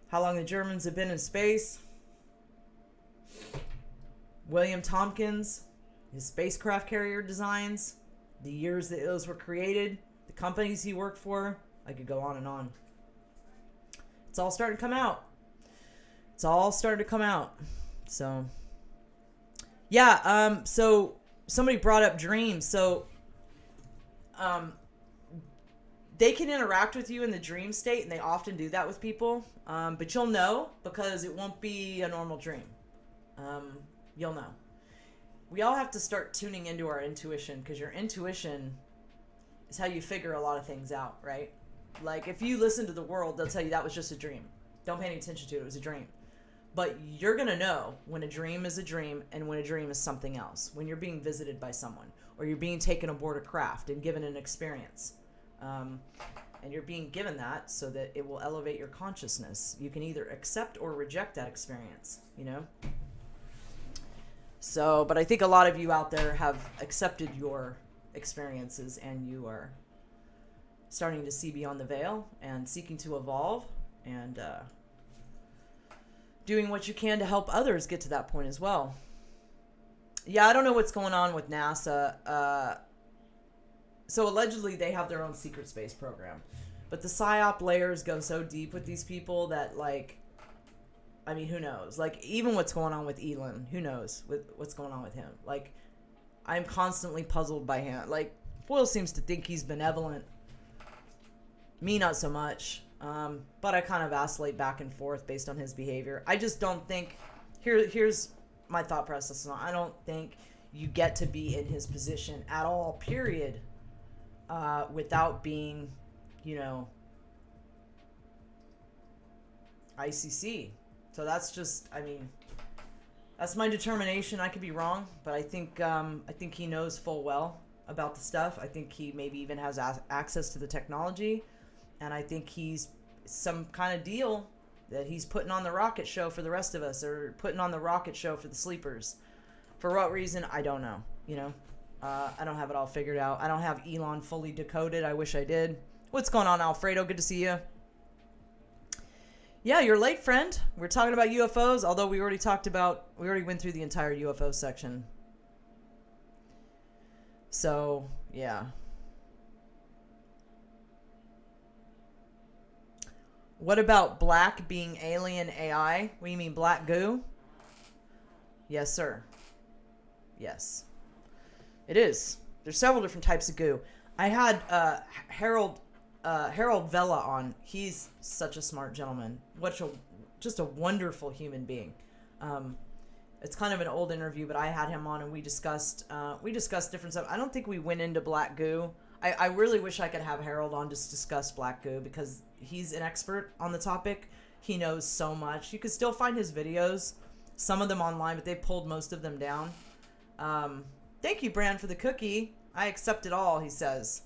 how long the Germans have been in space, William Tompkins, his spacecraft carrier designs, the years that those were created, the companies he worked for. I could go on and on. It's all starting to come out. It's all starting to come out. So, yeah, so somebody brought up dreams. So, they can interact with you in the dream state, and they often do that with people. But you'll know because it won't be a normal dream. You'll know. We all have to start tuning into our intuition, because your intuition is how you figure a lot of things out, right? Like, if you listen to the world, they'll tell you that was just a dream. Don't pay any attention to it. It was a dream. But you're going to know when a dream is a dream and when a dream is something else. When you're being visited by someone, or you're being taken aboard a craft and given an experience. And you're being given that so that it will elevate your consciousness. You can either accept or reject that experience, you know? So, but I think a lot of you out there have accepted your experiences, and you are starting to see beyond the veil and seeking to evolve and doing what you can to help others get to that point as well. Yeah, I don't know what's going on with NASA. So allegedly they have their own secret space program. But the PSYOP layers go so deep with these people that, like, I mean, who knows? Like, even what's going on with Elon, who knows what's going on with him? Like, I'm constantly puzzled by him. Like, Foyle seems to think he's benevolent. Me, not so much. But I kind of vacillate back and forth based on his behavior. I just don't think... Here's my thought process. I don't think you get to be in his position at all, period, without being, you know, ICC. So that's just, I mean, that's my determination. I could be wrong, but I think he knows full well about the stuff. I think he maybe even has access to the technology, and I think he's some kind of deal that he's putting on the rocket show for the rest of us, or putting on the rocket show for the sleepers. For what reason, I don't know. You know, I don't have it all figured out. I don't have Elon fully decoded. I wish I did. What's going on, Alfredo? Good to see you. Yeah, you're late, friend. We're talking about UFOs, although we already went through the entire UFO section. So, yeah. What about black being alien AI? What do you mean, black goo? Yes, sir. Yes. It is. There's several different types of goo. I had Harold Vela on. He's such a smart gentleman. Just a wonderful human being. It's kind of an old interview, but I had him on and we discussed different stuff. I don't think we went into black goo. I really wish I could have Harold on to discuss black goo, because he's an expert on the topic. He knows so much. You can still find his videos, some of them online, but they pulled most of them down. Thank you, Brand, for the cookie. I accept it all, he says.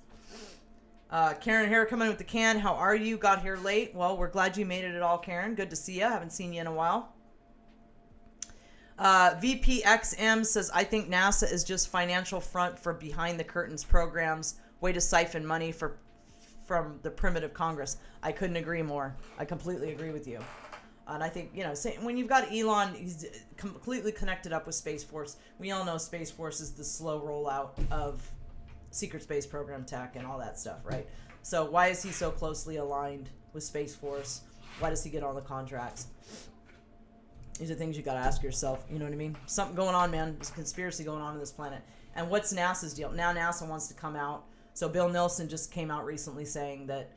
Karen Hare coming in with the can. How are you? Got here late. Well, we're glad you made it at all, Karen. Good to see you. Haven't seen you in a while. VPXM says, I think NASA is just financial front for behind the curtains programs. Way to siphon money from the primitive Congress. I couldn't agree more. I completely agree with you. And I think, you know, when you've got Elon, he's completely connected up with Space Force. We all know Space Force is the slow rollout of secret space program tech and all that stuff, right? So why is he so closely aligned with Space Force? Why does he get all the contracts? These are things you got to ask yourself. You know what I mean? Something going on, man. There's a conspiracy going on this planet. And what's NASA's deal? Now NASA wants to come out. So Bill Nelson just came out recently saying that,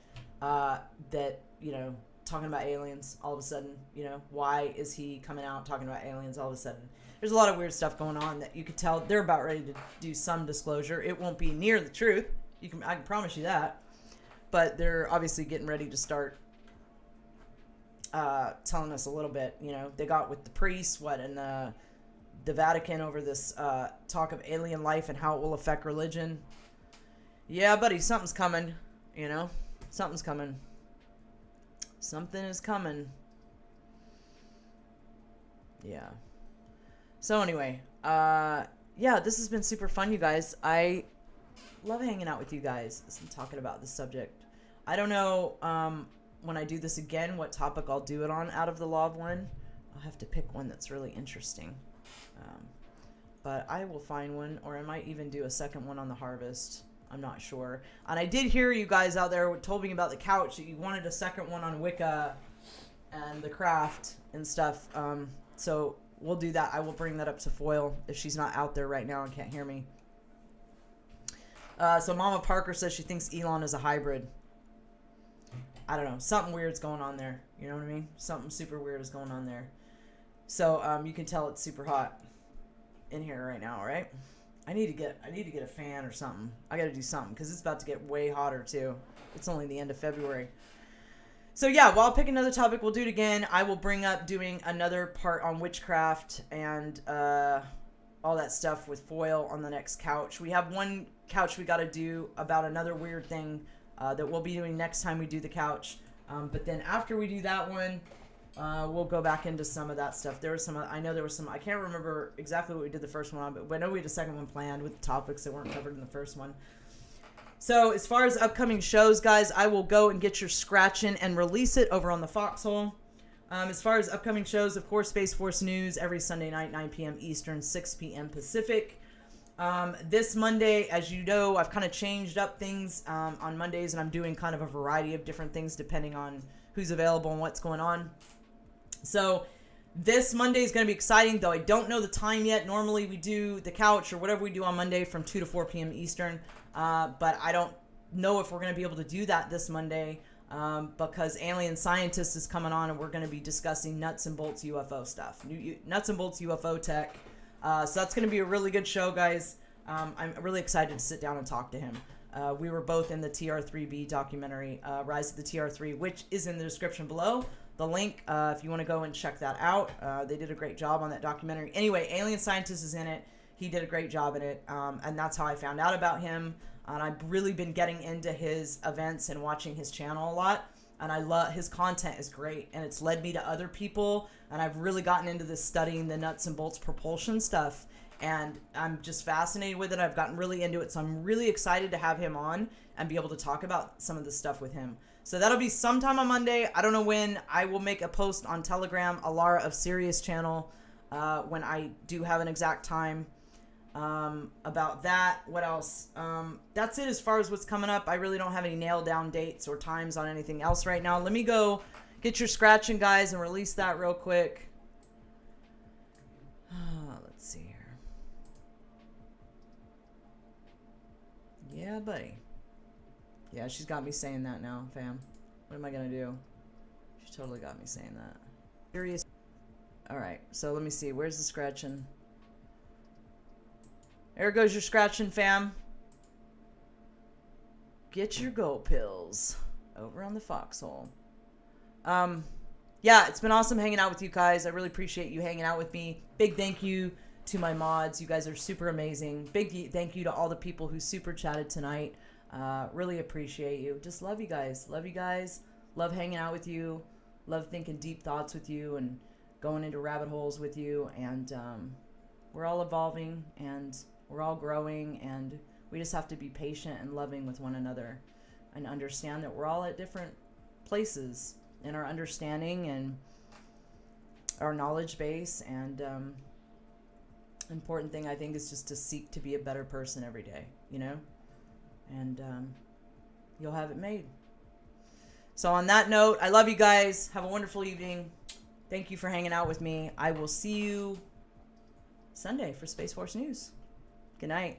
you know, talking about aliens all of a sudden. You know, why is he coming out talking about aliens all of a sudden? There's a lot of weird stuff going on that you could tell they're about ready to do some disclosure. It won't be near the truth. I can promise you that. But they're obviously getting ready to start telling us a little bit. You know, they got with the priests, in the Vatican over this talk of alien life and how it will affect religion. Yeah, buddy, something's coming. You know, something's coming. Something is coming. Yeah. So anyway, yeah, this has been super fun, you guys. I love hanging out with you guys and talking about this subject. I don't know when I do this again what topic I'll do it on out of the law of one. I'll have to pick one that's really interesting. But I will find one, or I might even do a second one on the harvest. I'm not sure. And I did hear you guys out there told me about the couch, that you wanted a second one on Wicca and the craft and stuff. So we'll do that. I will bring that up to Foyle if she's not out there right now and can't hear me. So Mama Parker says she thinks Elon is a hybrid. I don't know. Something weird's going on there. You know what I mean? Something super weird is going on there. So you can tell it's super hot in here right now, right? I need to get a fan or something. I got to do something because it's about to get way hotter too. It's only the end of February. So yeah, well, I'll pick another topic. We'll do it again. I will bring up doing another part on witchcraft and all that stuff with Foyle on the next couch. We have one couch we got to do about another weird thing that we'll be doing next time we do the couch. But then after we do that one, We'll go back into some of that stuff. There was some, I know there was some, I can't remember exactly what we did the first one on, but I know we had a second one planned with topics that weren't covered in the first one. So as far as upcoming shows, guys, I will go and get your scratching and release it over on the Foxhole. As far as upcoming shows, of course, Space Force News every Sunday night, 9 p.m. Eastern, 6 p.m. Pacific. This Monday, as you know, I've kind of changed up things on Mondays, and I'm doing kind of a variety of different things depending on who's available and what's going on. So this Monday is going to be exciting, though I don't know the time yet. Normally we do the couch or whatever we do on Monday from 2 to 4 p.m. Eastern, but I don't know if we're going to be able to do that this Monday because Alien Scientist is coming on, and we're going to be discussing nuts and bolts UFO stuff, nuts and bolts UFO tech. So that's going to be a really good show, guys. I'm really excited to sit down and talk to him. We were both in the TR3B documentary, Rise of the TR3, which is in the description below. The link, if you want to go and check that out. They did a great job on that documentary. Anyway, Alien Scientist is in it. He did a great job in it, and that's how I found out about him. And I've really been getting into his events and watching his channel a lot. And I love his content is great, and it's led me to other people. And I've really gotten into this studying the nuts and bolts propulsion stuff, and I'm just fascinated with it. I've gotten really into it, so I'm really excited to have him on and be able to talk about some of this stuff with him. So that'll be sometime on Monday. I don't know when. I will make a post on Telegram, Alara of Sirius channel, when I do have an exact time about that. What else? That's it as far as what's coming up. I really don't have any nailed down dates or times on anything else right now. Let me go get your scratching, guys, and release that real quick. Let's see here. Yeah, buddy. Yeah, she's got me saying that now, fam. What am I gonna do? She totally got me saying that. Serious. Alright, so let me see. Where's the scratching? There goes your scratching, fam. Get your gold pills over on the Foxhole. Yeah, it's been awesome hanging out with you guys. I really appreciate you hanging out with me. Big thank you to my mods. You guys are super amazing. Big thank you to all the people who super chatted tonight. Really appreciate you. Just love you guys. Love you guys. Love hanging out with you. Love thinking deep thoughts with you and going into rabbit holes with you. And we're all evolving and we're all growing, and we just have to be patient and loving with one another and understand that we're all at different places in our understanding and our knowledge base. And important thing, I think, is just to seek to be a better person every day, you know? And you'll have it made. So on that note, I love you guys. Have a wonderful evening. Thank you for hanging out with me. I will see you Sunday for Space Force News. Good night.